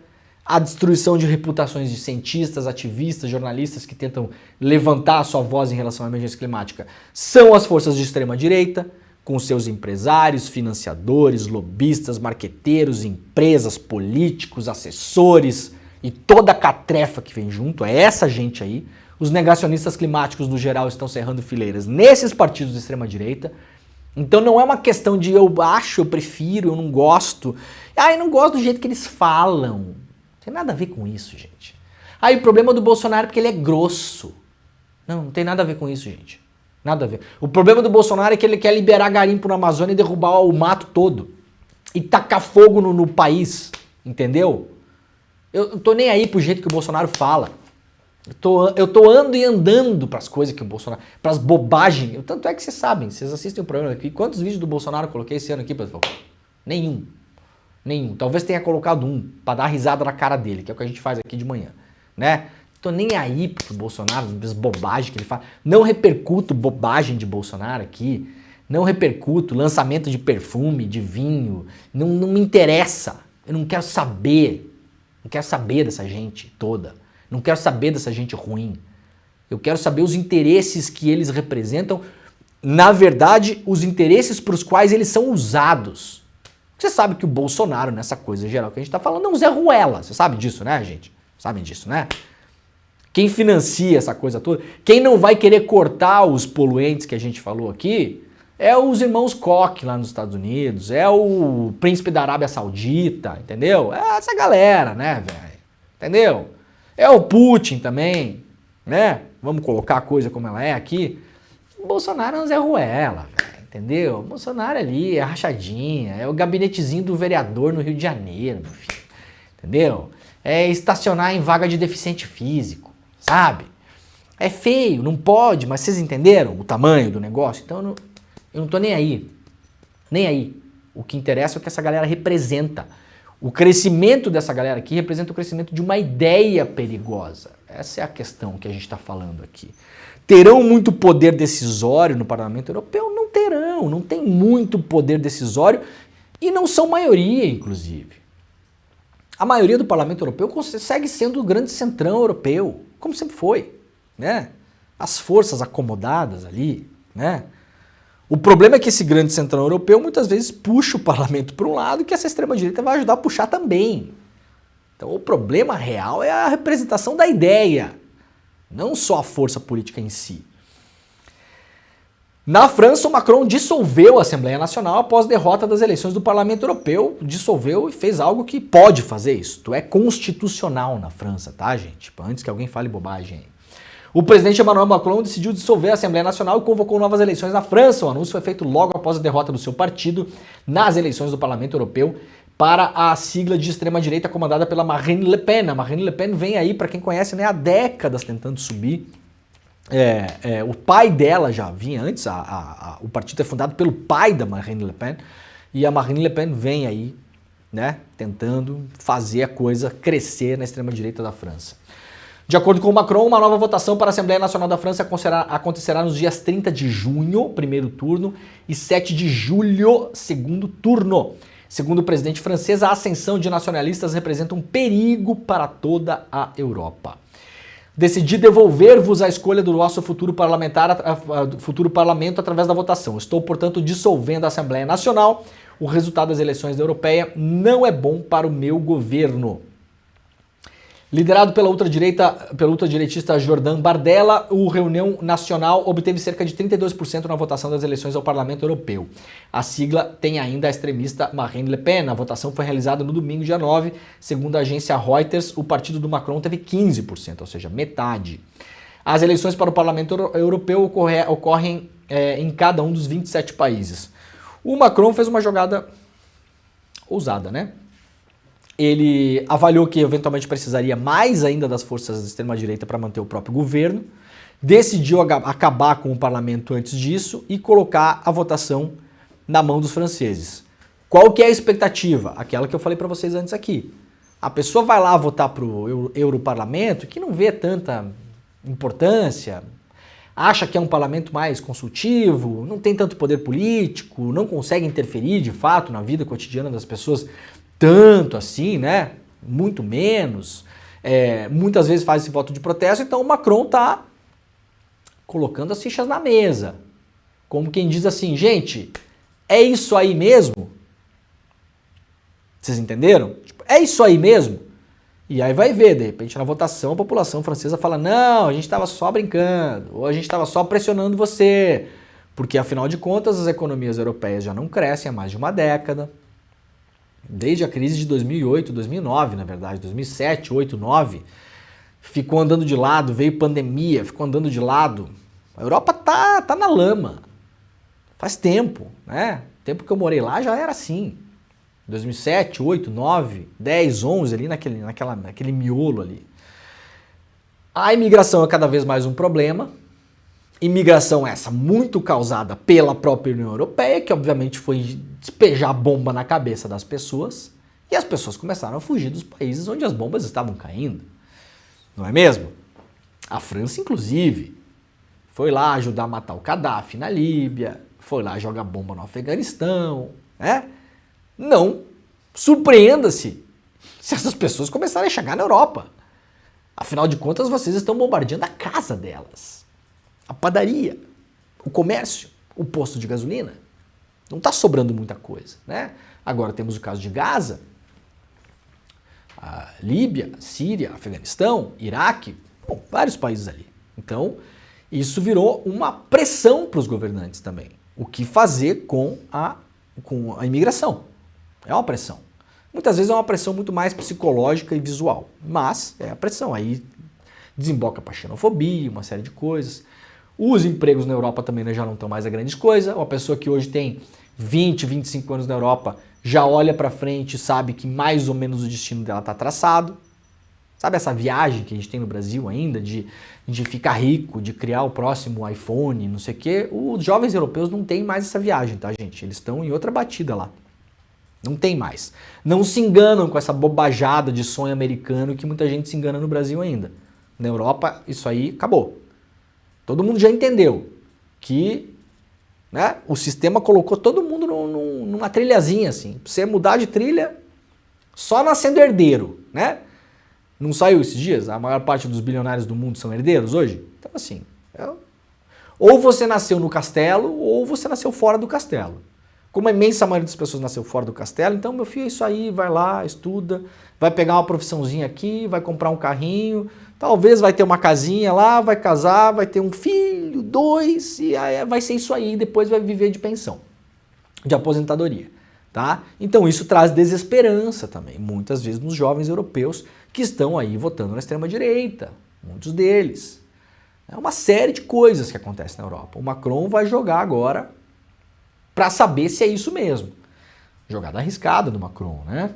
a destruição de reputações de cientistas, ativistas, jornalistas que tentam levantar a sua voz em relação à emergência climática, são as forças de extrema-direita, com seus empresários, financiadores, lobistas, marqueteiros, empresas, políticos, assessores e toda a catrefa que vem junto, é essa gente aí. Os negacionistas climáticos, no geral, estão cerrando fileiras nesses partidos de extrema-direita. Então não é uma questão de eu acho, eu prefiro, eu não gosto. Eu não gosto do jeito que eles falam. Tem nada a ver com isso, gente. O problema do Bolsonaro é porque ele é grosso. Não tem nada a ver com isso, gente. Nada a ver. O problema do Bolsonaro é que ele quer liberar garimpo na Amazônia e derrubar o mato todo. E tacar fogo no país. Entendeu? Eu tô nem aí pro jeito que o Bolsonaro fala. Eu tô andando pras coisas que o Bolsonaro... Pras bobagens. Tanto é que vocês sabem, vocês assistem o programa aqui. Quantos vídeos do Bolsonaro eu coloquei esse ano aqui, pessoal? Nenhum. Talvez tenha colocado um pra dar risada na cara dele, que é o que a gente faz aqui de manhã, né? Tô nem aí pro Bolsonaro, as bobagens que ele fala. Não repercuto bobagem de Bolsonaro aqui. Não repercuto lançamento de perfume, de vinho. Não me interessa. Eu não quero saber. Não quero saber dessa gente toda. Não quero saber dessa gente ruim. Eu quero saber os interesses que eles representam. Na verdade, os interesses para os quais eles são usados. Você sabe que o Bolsonaro, nessa coisa geral que a gente tá falando, é um Zé Ruela. Você sabe disso, né, gente? Sabem disso, né? Quem financia essa coisa toda, quem não vai querer cortar os poluentes que a gente falou aqui, é os irmãos Koch lá nos Estados Unidos, é o príncipe da Arábia Saudita, entendeu? É essa galera, né, velho? Entendeu? É o Putin também, né? Vamos colocar a coisa como ela é aqui. O Bolsonaro é um Zé Ruela, velho. Entendeu? O Bolsonaro ali é rachadinha, é o gabinetezinho do vereador no Rio de Janeiro, meu filho. Entendeu? É estacionar em vaga de deficiente físico, sabe? É feio, não pode, mas vocês entenderam o tamanho do negócio? Então eu não tô nem aí. Nem aí. O que interessa é o que essa galera representa. O crescimento dessa galera aqui representa o crescimento de uma ideia perigosa. Essa é a questão que a gente está falando aqui. Terão muito poder decisório no Parlamento Europeu? Não terão, não tem muito poder decisório e não são maioria, inclusive. A maioria do Parlamento Europeu segue sendo o grande centrão europeu, como sempre foi, né? As forças acomodadas ali, né? O problema é que esse grande centrão europeu muitas vezes puxa o parlamento para um lado e que essa extrema-direita vai ajudar a puxar também. Então o problema real é a representação da ideia, não só a força política em si. Na França, o Macron dissolveu a Assembleia Nacional após derrota das eleições do Parlamento Europeu, dissolveu e fez algo que pode fazer isso. É constitucional na França, tá, gente? Antes que alguém fale bobagem aí. O presidente Emmanuel Macron decidiu dissolver a Assembleia Nacional e convocou novas eleições na França. O anúncio foi feito logo após a derrota do seu partido nas eleições do Parlamento Europeu para a sigla de extrema-direita comandada pela Marine Le Pen. A Marine Le Pen vem aí, para quem conhece, né, há décadas tentando subir. O pai dela já vinha antes, o partido é fundado pelo pai da Marine Le Pen, e a Marine Le Pen vem aí, né, tentando fazer a coisa crescer na extrema-direita da França. De acordo com o Macron, uma nova votação para a Assembleia Nacional da França acontecerá nos dias 30 de junho, primeiro turno, e 7 de julho, segundo turno. Segundo o presidente francês, a ascensão de nacionalistas representa um perigo para toda a Europa. Decidi devolver-vos a escolha do nosso futuro parlamento através da votação. Estou, portanto, dissolvendo a Assembleia Nacional. O resultado das eleições da Europeia não é bom para o meu governo. Liderado pela ultradireitista Jordan Bardella, o Reunião Nacional obteve cerca de 32% na votação das eleições ao Parlamento Europeu. A sigla tem ainda a extremista Marine Le Pen. A votação foi realizada no domingo, dia 9. Segundo a agência Reuters, o partido do Macron teve 15%, ou seja, metade. As eleições para o Parlamento Europeu ocorrem em cada um dos 27 países. O Macron fez uma jogada ousada, né? Ele avaliou que eventualmente precisaria mais ainda das forças da extrema-direita para manter o próprio governo, decidiu acabar com o parlamento antes disso e colocar a votação na mão dos franceses. Qual que é a expectativa? Aquela que eu falei para vocês antes aqui. A pessoa vai lá votar para o Europarlamento, que não vê tanta importância, acha que é um parlamento mais consultivo, não tem tanto poder político, não consegue interferir de fato na vida cotidiana das pessoas tanto assim, né? Muito menos. Muitas vezes faz esse voto de protesto, então o Macron está colocando as fichas na mesa. Como quem diz assim, gente, é isso aí mesmo? Vocês entenderam? Tipo, é isso aí mesmo? E aí vai ver, de repente na votação a população francesa fala, não, a gente estava só brincando, ou a gente estava só pressionando você, porque afinal de contas as economias europeias já não crescem há mais de uma década. Desde a crise de 2008, 2009, na verdade, 2007, 2008, 2009, ficou andando de lado, veio pandemia, ficou andando de lado. A Europa tá na lama, faz tempo, né? O tempo que eu morei lá já era assim. 2007, 2008, 2009, 10, 11, ali naquele miolo ali. A imigração é cada vez mais um problema. Imigração essa muito causada pela própria União Europeia, que obviamente foi despejar bomba na cabeça das pessoas, e as pessoas começaram a fugir dos países onde as bombas estavam caindo. Não é mesmo? A França, inclusive, foi lá ajudar a matar o Gaddafi na Líbia, foi lá jogar bomba no Afeganistão, né? Não surpreenda-se se essas pessoas começarem a chegar na Europa. Afinal de contas, vocês estão bombardeando a casa delas. A padaria, o comércio, o posto de gasolina. Não está sobrando muita coisa, né? Agora temos o caso de Gaza, a Líbia, a Síria, Afeganistão, Iraque, bom, vários países ali. Então, isso virou uma pressão para os governantes também. O que fazer com a imigração? É uma pressão. Muitas vezes é uma pressão muito mais psicológica e visual, mas é a pressão. Aí desemboca para xenofobia, uma série de coisas. Os empregos na Europa também, né, já não estão mais a grande coisa. Uma pessoa que hoje tem 20, 25 anos na Europa já olha para frente e sabe que mais ou menos o destino dela está traçado. Sabe essa viagem que a gente tem no Brasil ainda de ficar rico, de criar o próximo iPhone, não sei o quê? Os jovens europeus não têm mais essa viagem, tá, gente? Eles estão em outra batida lá. Não tem mais. Não se enganam com essa bobajada de sonho americano que muita gente se engana no Brasil ainda. Na Europa, isso aí acabou. Todo mundo já entendeu que, né, o sistema colocou todo mundo numa trilhazinha assim. Pra você mudar de trilha só nascendo herdeiro, né? Não saiu esses dias? A maior parte dos bilionários do mundo são herdeiros hoje? Então ou você nasceu no castelo ou você nasceu fora do castelo. Como a imensa maioria das pessoas nasceu fora do castelo, então, meu filho, é isso aí, vai lá, estuda, vai pegar uma profissãozinha aqui, vai comprar um carrinho, talvez vai ter uma casinha lá, vai casar, vai ter um filho, 2, e aí vai ser isso aí, depois vai viver de pensão, de aposentadoria, tá? Então isso traz desesperança também, muitas vezes nos jovens europeus que estão aí votando na extrema-direita, muitos deles. É uma série de coisas que acontecem na Europa. O Macron vai jogar agora para saber se é isso mesmo. Jogada arriscada do Macron, né?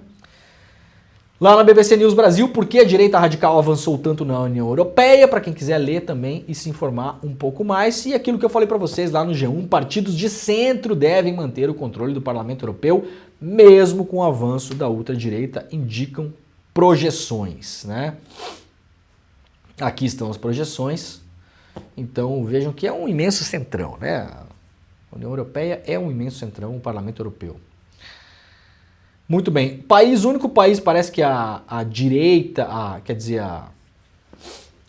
Lá na BBC News Brasil, por que a direita radical avançou tanto na União Europeia? Para quem quiser ler também e se informar um pouco mais. E aquilo que eu falei para vocês lá no G1, partidos de centro devem manter o controle do Parlamento Europeu, mesmo com o avanço da ultradireita, indicam projeções, né? Aqui estão as projeções. Então vejam que é um imenso centrão, né? A União Europeia é um imenso centrão, o Parlamento Europeu. Muito bem. Único país, parece que a direita,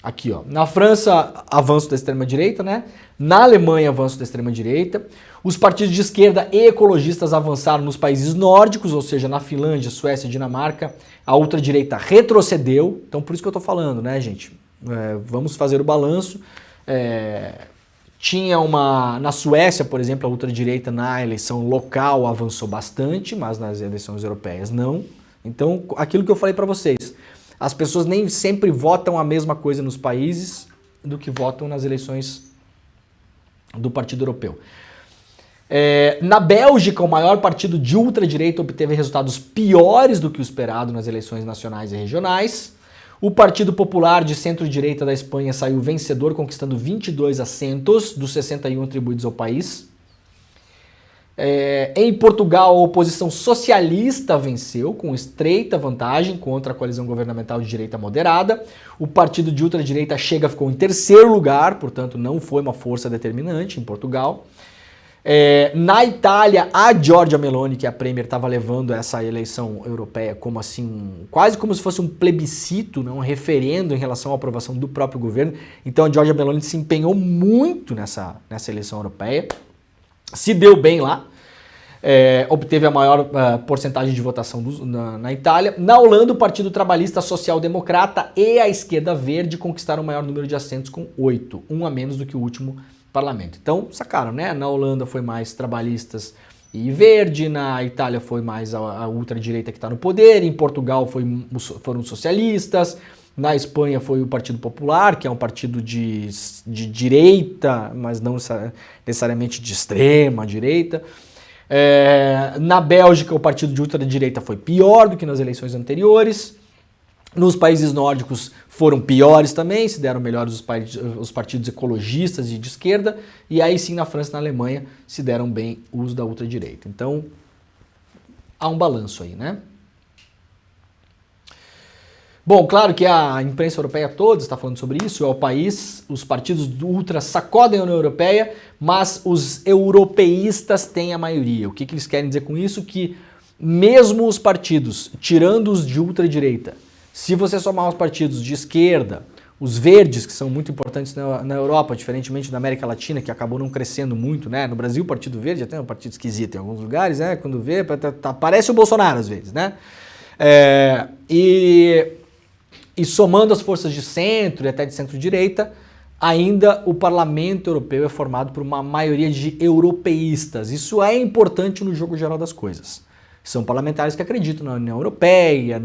aqui ó, na França, avanço da extrema-direita, né? Na Alemanha, avanço da extrema-direita. Os partidos de esquerda e ecologistas avançaram nos países nórdicos, ou seja, na Finlândia, Suécia e Dinamarca, a ultradireita retrocedeu. Então por isso que eu tô falando, né, gente? Vamos fazer o balanço. Na Suécia, por exemplo, a ultradireita na eleição local avançou bastante, mas nas eleições europeias não. Então, aquilo que eu falei para vocês, as pessoas nem sempre votam a mesma coisa nos países do que votam nas eleições do Partido Europeu. Na Bélgica, o maior partido de ultradireita obteve resultados piores do que o esperado nas eleições nacionais e regionais. O Partido Popular de centro-direita da Espanha saiu vencedor, conquistando 22 assentos dos 61 atribuídos ao país. Em Portugal, a oposição socialista venceu, com estreita vantagem contra a coalizão governamental de direita moderada. O partido de ultradireita Chega ficou em terceiro lugar, portanto não foi uma força determinante em Portugal. Na Itália, a Giorgia Meloni, que é a premier, estava levando essa eleição europeia como assim, quase como se fosse um plebiscito, né, um referendo em relação à aprovação do próprio governo. Então a Giorgia Meloni se empenhou muito nessa eleição europeia, se deu bem lá, obteve a maior porcentagem de votação na Itália. Na Holanda, o Partido Trabalhista Social Democrata e a Esquerda Verde conquistaram o maior número de assentos com 8, um a menos do que o último parlamento. Então, sacaram, né? Na Holanda foi mais trabalhistas e verde, na Itália foi mais a ultradireita que está no poder, em Portugal foram socialistas, na Espanha foi o Partido Popular, que é um partido de direita, mas não necessariamente de extrema direita. Na Bélgica, o partido de ultradireita foi pior do que nas eleições anteriores. Nos países nórdicos foram piores também, se deram melhores os partidos ecologistas e de esquerda, e aí sim na França e na Alemanha se deram bem os da ultradireita. Então, há um balanço aí, né? Bom, claro que a imprensa europeia toda está falando sobre isso, é o país, os partidos do ultra sacodem a União Europeia, mas os europeístas têm a maioria. O que eles querem dizer com isso? Que mesmo os partidos, tirando os de ultradireita, se você somar os partidos de esquerda, os verdes, que são muito importantes na Europa, diferentemente da América Latina, que acabou não crescendo muito, né? No Brasil, o Partido Verde até é um partido esquisito em alguns lugares, né? Quando vê, parece o Bolsonaro às vezes, né? E somando as forças de centro e até de centro-direita, ainda o Parlamento Europeu é formado por uma maioria de europeístas. Isso é importante no jogo geral das coisas. São parlamentares que acreditam na União Europeia,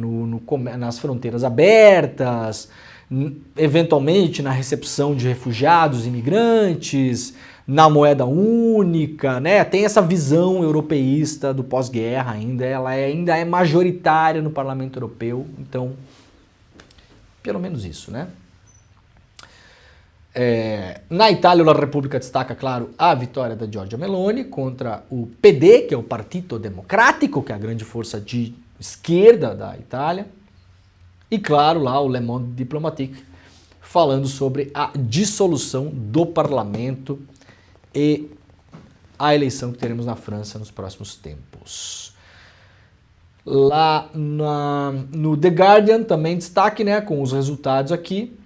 nas fronteiras abertas, eventualmente na recepção de refugiados, imigrantes, na moeda única, né? Tem essa visão europeísta do pós-guerra ainda, ela ainda é majoritária no Parlamento Europeu, então, pelo menos isso, né? Na Itália, a República destaca, claro, a vitória da Giorgia Meloni contra o PD, que é o Partito Democrático, que é a grande força de esquerda da Itália. E, claro, lá o Le Monde Diplomatique, falando sobre a dissolução do parlamento e a eleição que teremos na França nos próximos tempos. Lá no The Guardian também destaque, né, com os resultados aqui.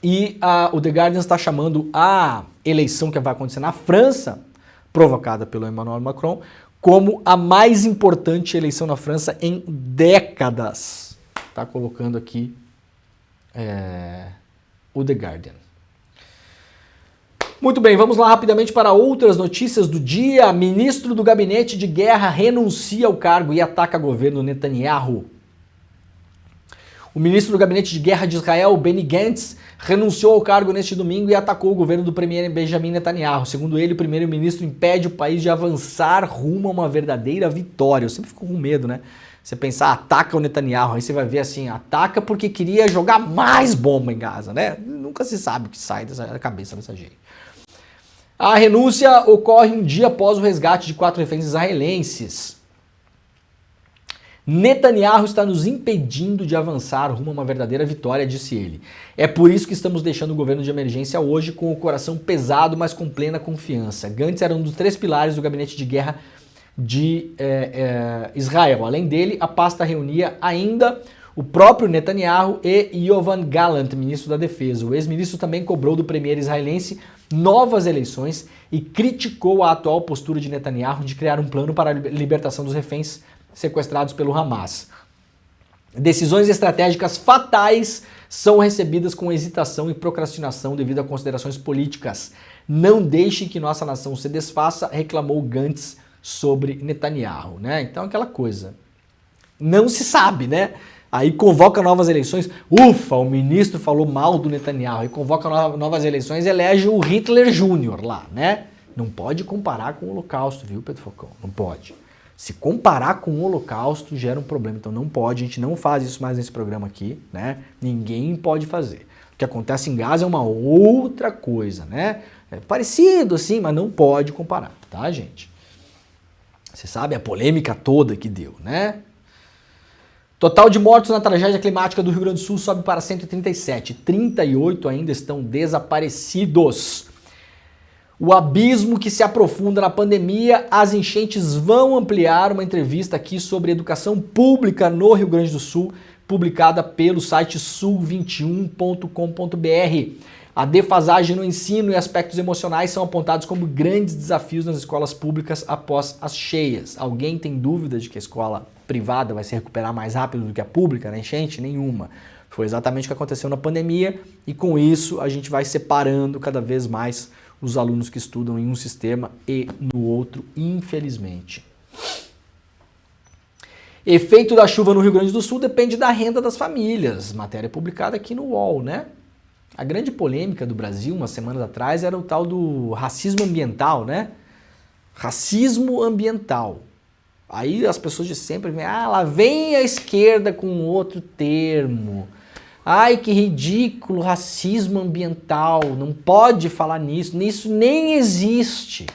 E o The Guardian está chamando a eleição que vai acontecer na França provocada pelo Emmanuel Macron, como a mais importante eleição na França em décadas. Está colocando aqui o The Guardian. Muito bem, vamos lá rapidamente para outras notícias do dia. Ministro do Gabinete de Guerra renuncia ao cargo e ataca governo Netanyahu. O ministro do Gabinete de Guerra de Israel, Benny Gantz, renunciou ao cargo neste domingo e atacou o governo do premier Benjamin Netanyahu. Segundo ele, o primeiro-ministro impede o país de avançar rumo a uma verdadeira vitória. Eu sempre fico com medo, né? Você pensar, ataca o Netanyahu, aí você vai ver assim, ataca porque queria jogar mais bomba em Gaza, né? Nunca se sabe o que sai da cabeça dessa gente. A renúncia ocorre um dia após o resgate de 4 reféns israelenses. Netanyahu está nos impedindo de avançar rumo a uma verdadeira vitória, disse ele. É por isso que estamos deixando o governo de emergência hoje com o coração pesado, mas com plena confiança. Gantz era um dos 3 pilares do gabinete de guerra de Israel. Além dele, a pasta reunia ainda o próprio Netanyahu e Yoav Gallant, ministro da Defesa. O ex-ministro também cobrou do premier israelense novas eleições e criticou a atual postura de Netanyahu de criar um plano para a libertação dos reféns sequestrados pelo Hamas. Decisões estratégicas fatais são recebidas com hesitação e procrastinação devido a considerações políticas. Não deixe que nossa nação se desfaça, reclamou Gantz sobre Netanyahu, né? Então aquela coisa, não se sabe, né? Aí convoca novas eleições, ufa, o ministro falou mal do Netanyahu, aí convoca novas eleições e elege o Hitler Júnior lá, né? Não pode comparar com o Holocausto, viu, Pedro Falcão? Não pode. Se comparar com o Holocausto gera um problema, então não pode, a gente não faz isso mais nesse programa aqui, né? Ninguém pode fazer. O que acontece em Gaza é uma outra coisa, né? É parecido assim, mas não pode comparar, tá, gente? Você sabe a polêmica toda que deu, né? Total de mortos na tragédia climática do Rio Grande do Sul sobe para 137. 38 ainda estão desaparecidos. O abismo que se aprofunda na pandemia, as enchentes vão ampliar. Uma entrevista aqui sobre educação pública no Rio Grande do Sul, publicada pelo site sul21.com.br. A defasagem no ensino e aspectos emocionais são apontados como grandes desafios nas escolas públicas após as cheias. Alguém tem dúvida de que a escola privada vai se recuperar mais rápido do que a pública na enchente? Nenhuma. Foi exatamente o que aconteceu na pandemia e com isso a gente vai separando cada vez mais os alunos que estudam em um sistema e no outro, infelizmente. Efeito da chuva no Rio Grande do Sul depende da renda das famílias. Matéria publicada aqui no UOL, né? A grande polêmica do Brasil, umas semanas atrás, era o tal do racismo ambiental, né? Racismo ambiental. Aí as pessoas de sempre vêm, lá vem a esquerda com outro termo. Ai, que ridículo, racismo ambiental, não pode falar nisso, isso nem existe.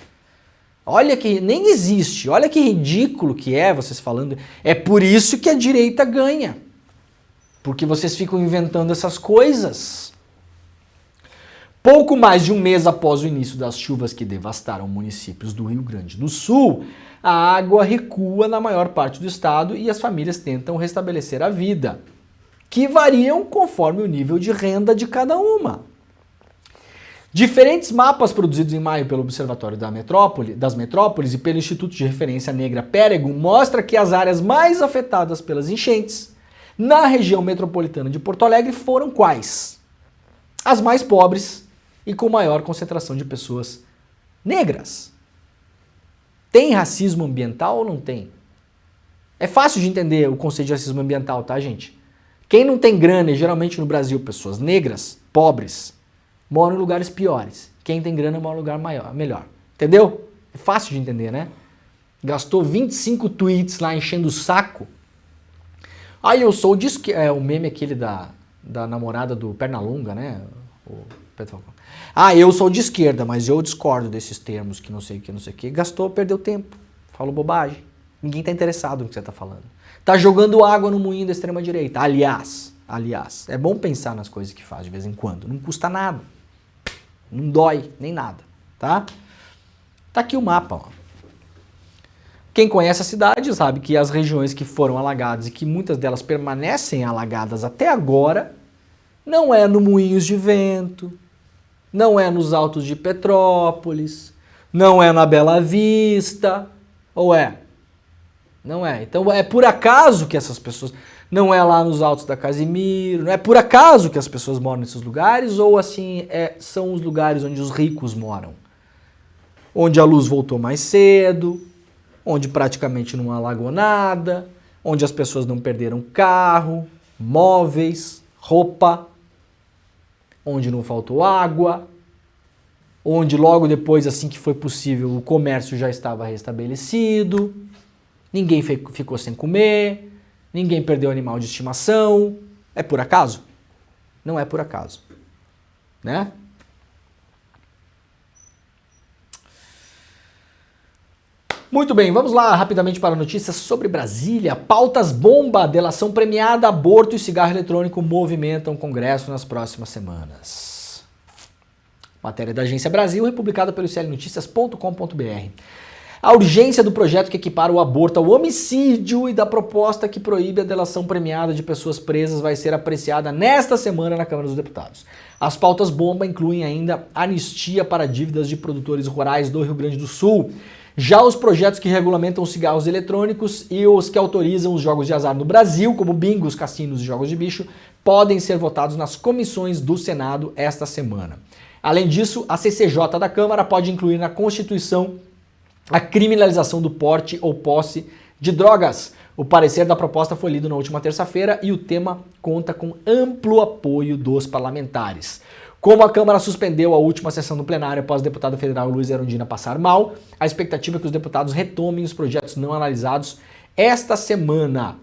Olha que, nem existe, olha que ridículo que é vocês falando. É por isso que a direita ganha. Porque vocês ficam inventando essas coisas. Pouco mais de um mês após o início das chuvas que devastaram municípios do Rio Grande do Sul, a água recua na maior parte do estado e as famílias tentam restabelecer a vida, que variam conforme o nível de renda de cada uma. Diferentes mapas produzidos em maio pelo Observatório das Metrópoles e pelo Instituto de Referência Negra Pérego mostram que as áreas mais afetadas pelas enchentes na região metropolitana de Porto Alegre foram quais? As mais pobres e com maior concentração de pessoas negras. Tem racismo ambiental ou não tem? É fácil de entender o conceito de racismo ambiental, tá, gente? Quem não tem grana, e geralmente no Brasil pessoas negras, pobres, moram em lugares piores. Quem tem grana mora em lugar melhor. Entendeu? É fácil de entender, né? Gastou 25 tweets lá enchendo o saco. Aí eu sou o meme aquele da namorada do Pernalonga, né? Eu sou de esquerda, mas eu discordo desses termos que não sei o que, não sei o que. Gastou, perdeu tempo. Falou bobagem. Ninguém tá interessado no que você tá falando. Tá jogando água no moinho da extrema-direita. Aliás, é bom pensar nas coisas que faz de vez em quando. Não custa nada. Não dói, nem nada, tá? Tá aqui o mapa, ó. Quem conhece a cidade sabe que as regiões que foram alagadas e que muitas delas permanecem alagadas até agora, não é no Moinhos de Vento, não é nos Altos de Petrópolis, não é na Bela Vista, ou é? Não é. Então é por acaso que essas pessoas... Não é lá nos Altos da Casimiro, não é por acaso que as pessoas moram nesses lugares, ou assim, são os lugares onde os ricos moram? Onde a luz voltou mais cedo, onde praticamente não alagou nada, onde as pessoas não perderam carro, móveis, roupa, onde não faltou água, onde logo depois, assim que foi possível, o comércio já estava restabelecido, ninguém ficou sem comer, ninguém perdeu animal de estimação. É por acaso? Não é por acaso, né? Muito bem, vamos lá rapidamente para notícias sobre Brasília. Pautas bomba, delação premiada, aborto e cigarro eletrônico movimentam o Congresso nas próximas semanas. Matéria da Agência Brasil, republicada pelo clnoticias.com.br. A urgência do projeto que equipara o aborto ao homicídio e da proposta que proíbe a delação premiada de pessoas presas vai ser apreciada nesta semana na Câmara dos Deputados. As pautas bomba incluem ainda anistia para dívidas de produtores rurais do Rio Grande do Sul. Já os projetos que regulamentam os cigarros eletrônicos e os que autorizam os jogos de azar no Brasil, como bingos, cassinos e jogos de bicho, podem ser votados nas comissões do Senado esta semana. Além disso, a CCJ da Câmara pode incluir na Constituição a criminalização do porte ou posse de drogas. O parecer da proposta foi lido na última terça-feira e o tema conta com amplo apoio dos parlamentares. Como a Câmara suspendeu a última sessão do plenário após o deputado federal Luiz Erundina passar mal, a expectativa é que os deputados retomem os projetos não analisados esta semana.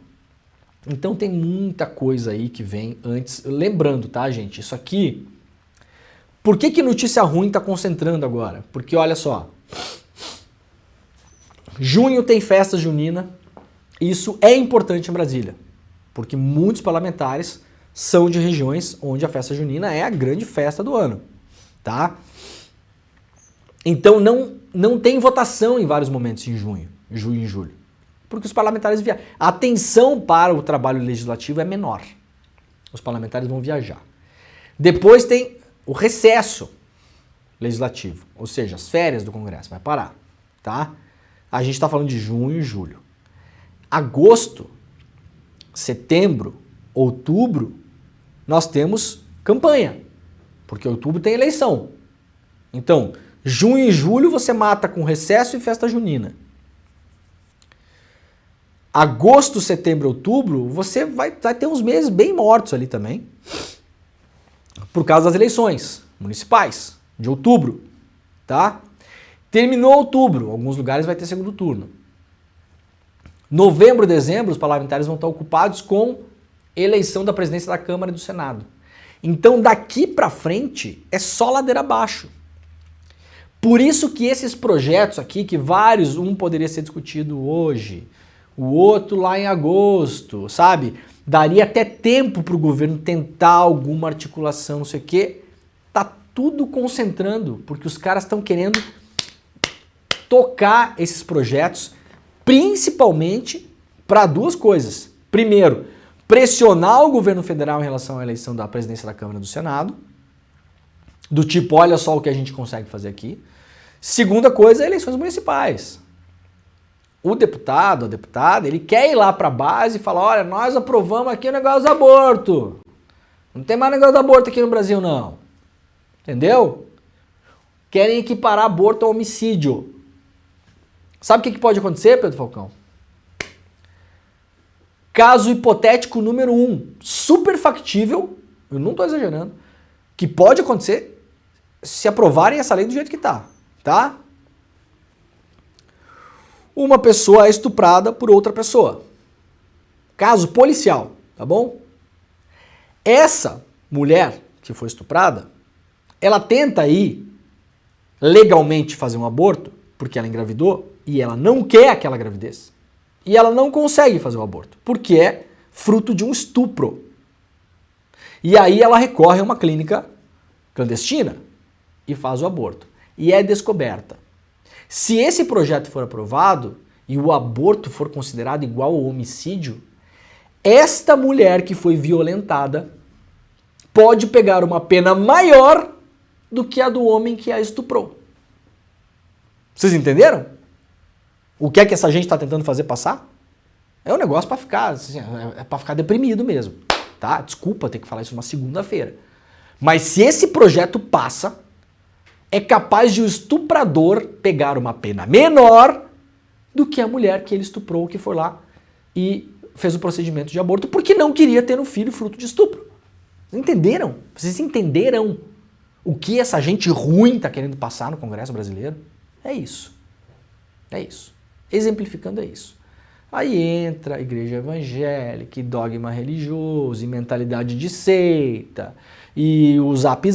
Então tem muita coisa aí que vem antes. Lembrando, tá, gente? Isso aqui... Por que notícia ruim está concentrando agora? Porque olha só... Junho tem festa junina, isso é importante em Brasília, porque muitos parlamentares são de regiões onde a festa junina é a grande festa do ano, tá? Então não tem votação em vários momentos em junho e julho, porque os parlamentares viajam. A atenção para o trabalho legislativo é menor, os parlamentares vão viajar. Depois tem o recesso legislativo, ou seja, as férias do Congresso, vai parar, tá? A gente está falando de junho e julho. Agosto, setembro, outubro, nós temos campanha, porque outubro tem eleição. Então, junho e julho você mata com recesso e festa junina. Agosto, setembro, outubro, você vai ter uns meses bem mortos ali também, por causa das eleições municipais de outubro, tá? Terminou outubro, alguns lugares vai ter segundo turno. Novembro e dezembro, os parlamentares vão estar ocupados com eleição da presidência da Câmara e do Senado. Então, daqui para frente, é só ladeira abaixo. Por isso que esses projetos aqui, que vários, um poderia ser discutido hoje, o outro lá em agosto, sabe? Daria até tempo para o governo tentar alguma articulação, não sei o quê. Tá tudo concentrando, porque os caras estão querendo tocar esses projetos, principalmente para duas coisas. Primeiro, pressionar o governo federal em relação à eleição da presidência da Câmara e do Senado, do tipo, olha só o que a gente consegue fazer aqui. Segunda coisa, eleições municipais. O deputado, a deputada, ele quer ir lá para a base e falar, olha, nós aprovamos aqui o negócio do aborto. Não tem mais negócio do aborto aqui no Brasil, não. Entendeu? Querem equiparar aborto ao homicídio. Sabe o que pode acontecer, Pedro Falcão? Caso hipotético número 1, super factível, eu não estou exagerando, que pode acontecer se aprovarem essa lei do jeito que tá? Uma pessoa é estuprada por outra pessoa. Caso policial, tá bom? Essa mulher que foi estuprada, ela tenta aí legalmente fazer um aborto, porque ela engravidou, e ela não quer aquela gravidez. E ela não consegue fazer o aborto, porque é fruto de um estupro. E aí ela recorre a uma clínica clandestina e faz o aborto. E é descoberta. Se esse projeto for aprovado e o aborto for considerado igual ao homicídio, esta mulher que foi violentada pode pegar uma pena maior do que a do homem que a estuprou. Vocês entenderam? O que é que essa gente está tentando fazer passar? É um negócio para ficar, assim, é para ficar deprimido mesmo, tá? Desculpa ter que falar isso numa segunda-feira. Mas se esse projeto passa, é capaz de o estuprador pegar uma pena menor do que a mulher que ele estuprou, que foi lá e fez o procedimento de aborto porque não queria ter um filho fruto de estupro. Entenderam? Vocês entenderam o que essa gente ruim está querendo passar no Congresso brasileiro? É isso. É isso. Exemplificando é isso. Aí entra a igreja evangélica, e dogma religioso, e mentalidade de seita, e o zap,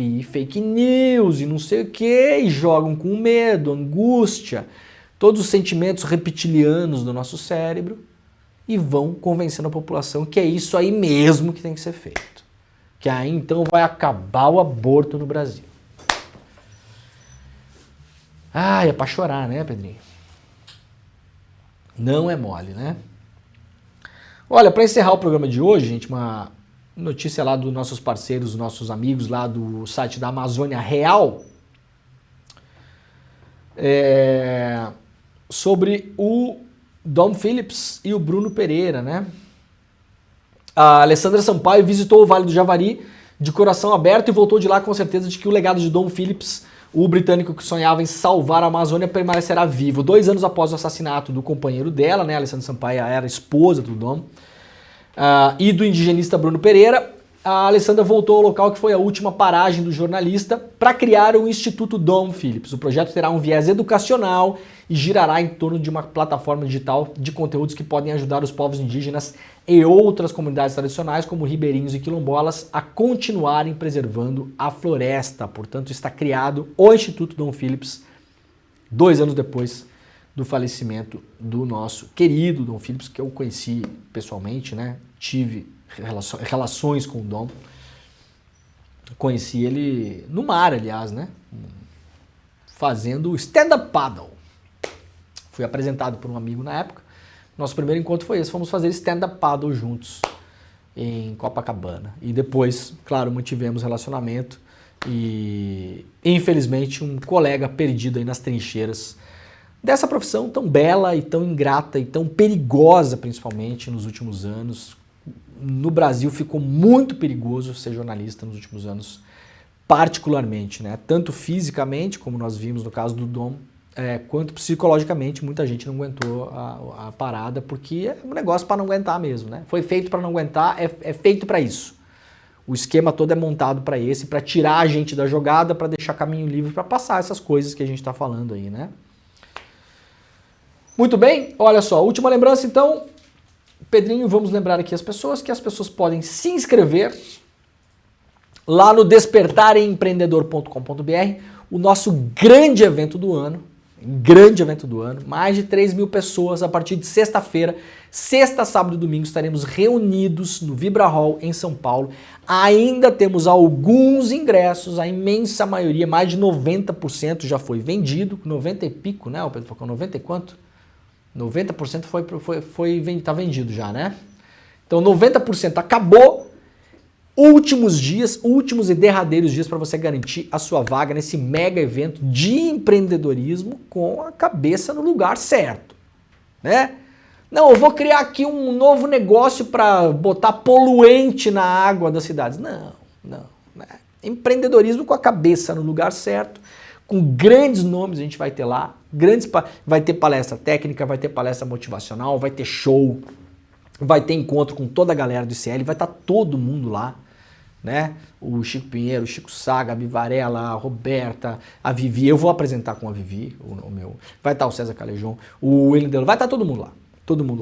e fake news, e não sei o que, e jogam com medo, angústia, todos os sentimentos reptilianos do nosso cérebro, e vão convencendo a população que é isso aí mesmo que tem que ser feito. Que aí então vai acabar o aborto no Brasil. Ah, é pra chorar, né, Pedrinho? Não é mole, né? Olha, para encerrar o programa de hoje, gente, uma notícia lá dos nossos parceiros, nossos amigos lá do site da Amazônia Real, sobre o Dom Phillips e o Bruno Pereira, né? A Alessandra Sampaio visitou o Vale do Javari de coração aberto e voltou de lá com certeza de que o legado de Dom Phillips, o britânico que sonhava em salvar a Amazônia, permanecerá vivo. 2 anos após o assassinato do companheiro dela, né, Alessandra Sampaio era esposa do Dom, e do indigenista Bruno Pereira, a Alessandra voltou ao local que foi a última paragem do jornalista para criar o Instituto Dom Phillips. O projeto terá um viés educacional e girará em torno de uma plataforma digital de conteúdos que podem ajudar os povos indígenas e outras comunidades tradicionais, como ribeirinhos e quilombolas, a continuarem preservando a floresta. Portanto, está criado o Instituto Dom Phillips 2 anos depois do falecimento do nosso querido Dom Phillips, que eu conheci pessoalmente, né? Tive relações com o Dom. Conheci ele no mar, aliás, né? Fazendo stand-up paddle. Fui apresentado por um amigo na época. Nosso primeiro encontro foi esse. Fomos fazer stand-up paddle juntos em Copacabana. E depois, claro, mantivemos relacionamento. E, infelizmente, um colega perdido aí nas trincheiras dessa profissão tão bela e tão ingrata e tão perigosa, principalmente nos últimos anos. No Brasil ficou muito perigoso ser jornalista nos últimos anos, particularmente, né? Tanto fisicamente, como nós vimos no caso do Dom, quanto psicologicamente. Muita gente não aguentou a parada, porque é um negócio para não aguentar mesmo, né? Foi feito para não aguentar, é feito para isso. O esquema todo é montado para esse, para tirar a gente da jogada, para deixar caminho livre para passar essas coisas que a gente está falando aí, né? Muito bem, olha só, última lembrança então, Pedrinho, vamos lembrar aqui as pessoas que as pessoas podem se inscrever lá no despertarempreendedor.com.br, o nosso grande evento do ano, mais de 3.000 pessoas a partir de sexta-feira, sexta, sábado e domingo estaremos reunidos no Vibra Hall em São Paulo. Ainda temos alguns ingressos, a imensa maioria, mais de 90% já foi vendido, 90 e pico, né? O Pedro falou 90 e quanto? 90% tá vendido já, né? Então 90% acabou. Últimos dias, últimos e derradeiros dias para você garantir a sua vaga nesse mega evento de empreendedorismo com a cabeça no lugar certo, né? Não, eu vou criar aqui um novo negócio para botar poluente na água das cidades. Não. Né? Empreendedorismo com a cabeça no lugar certo, com grandes nomes a gente vai ter lá, vai ter palestra técnica, vai ter palestra motivacional, vai ter show, vai ter encontro com toda a galera do ICL, vai estar todo mundo lá, né? O Chico Pinheiro, o Chico Sá, a Gabi Varela, a Roberta, a Vivi, eu vou apresentar com a Vivi, o meu, vai estar o César Calejon, o William Delo, vai estar todo mundo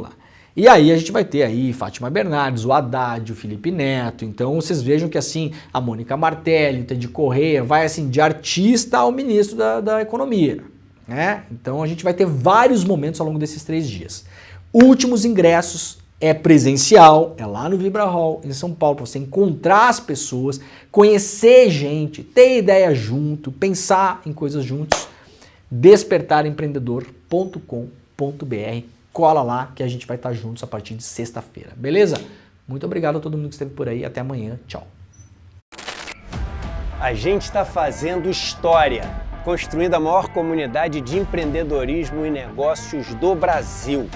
lá. E aí a gente vai ter aí Fátima Bernardes, o Haddad, o Felipe Neto. Então vocês vejam que assim, a Mônica Martelli, o Teddy Corrêa, vai assim de artista ao ministro da Economia, né? Então a gente vai ter vários momentos ao longo desses 3 dias. Últimos ingressos é presencial, é lá no Vibra Hall, em São Paulo, para você encontrar as pessoas, conhecer gente, ter ideia junto, pensar em coisas juntos. despertarempreendedor.com.br. Cola lá que a gente vai estar juntos a partir de sexta-feira, beleza? Muito obrigado a todo mundo que esteve por aí, até amanhã, tchau. A gente está fazendo história, construindo a maior comunidade de empreendedorismo e negócios do Brasil,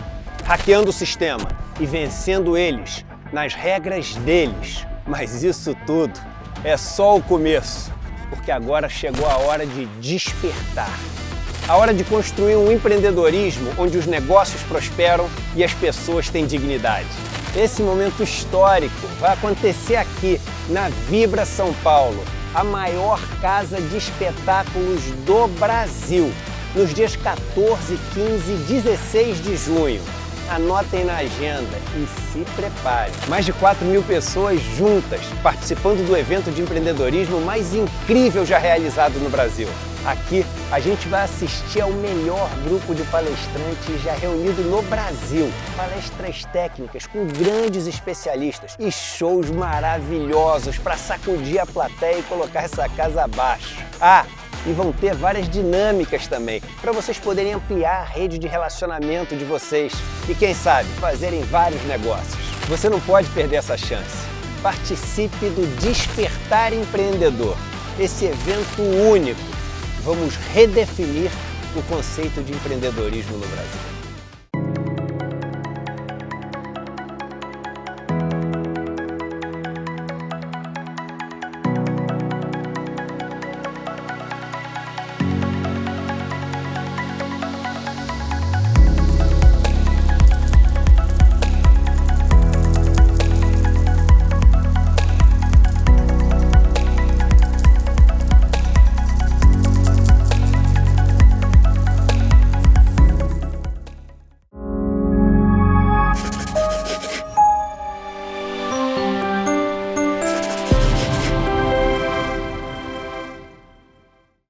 hackeando o sistema e vencendo eles nas regras deles. Mas isso tudo é só o começo, porque agora chegou a hora de despertar. A hora de construir um empreendedorismo onde os negócios prosperam e as pessoas têm dignidade. Esse momento histórico vai acontecer aqui na Vibra São Paulo, a maior casa de espetáculos do Brasil, nos dias 14, 15 e 16 de junho. Anotem na agenda e se preparem. Mais de 4.000 pessoas juntas, participando do evento de empreendedorismo mais incrível já realizado no Brasil. Aqui a gente vai assistir ao melhor grupo de palestrantes já reunido no Brasil. Palestras técnicas com grandes especialistas e shows maravilhosos para sacudir a plateia e colocar essa casa abaixo. E vão ter várias dinâmicas também, para vocês poderem ampliar a rede de relacionamento de vocês e, quem sabe, fazerem vários negócios. Você não pode perder essa chance. Participe do Despertar Empreendedor, esse evento único. Vamos redefinir o conceito de empreendedorismo no Brasil.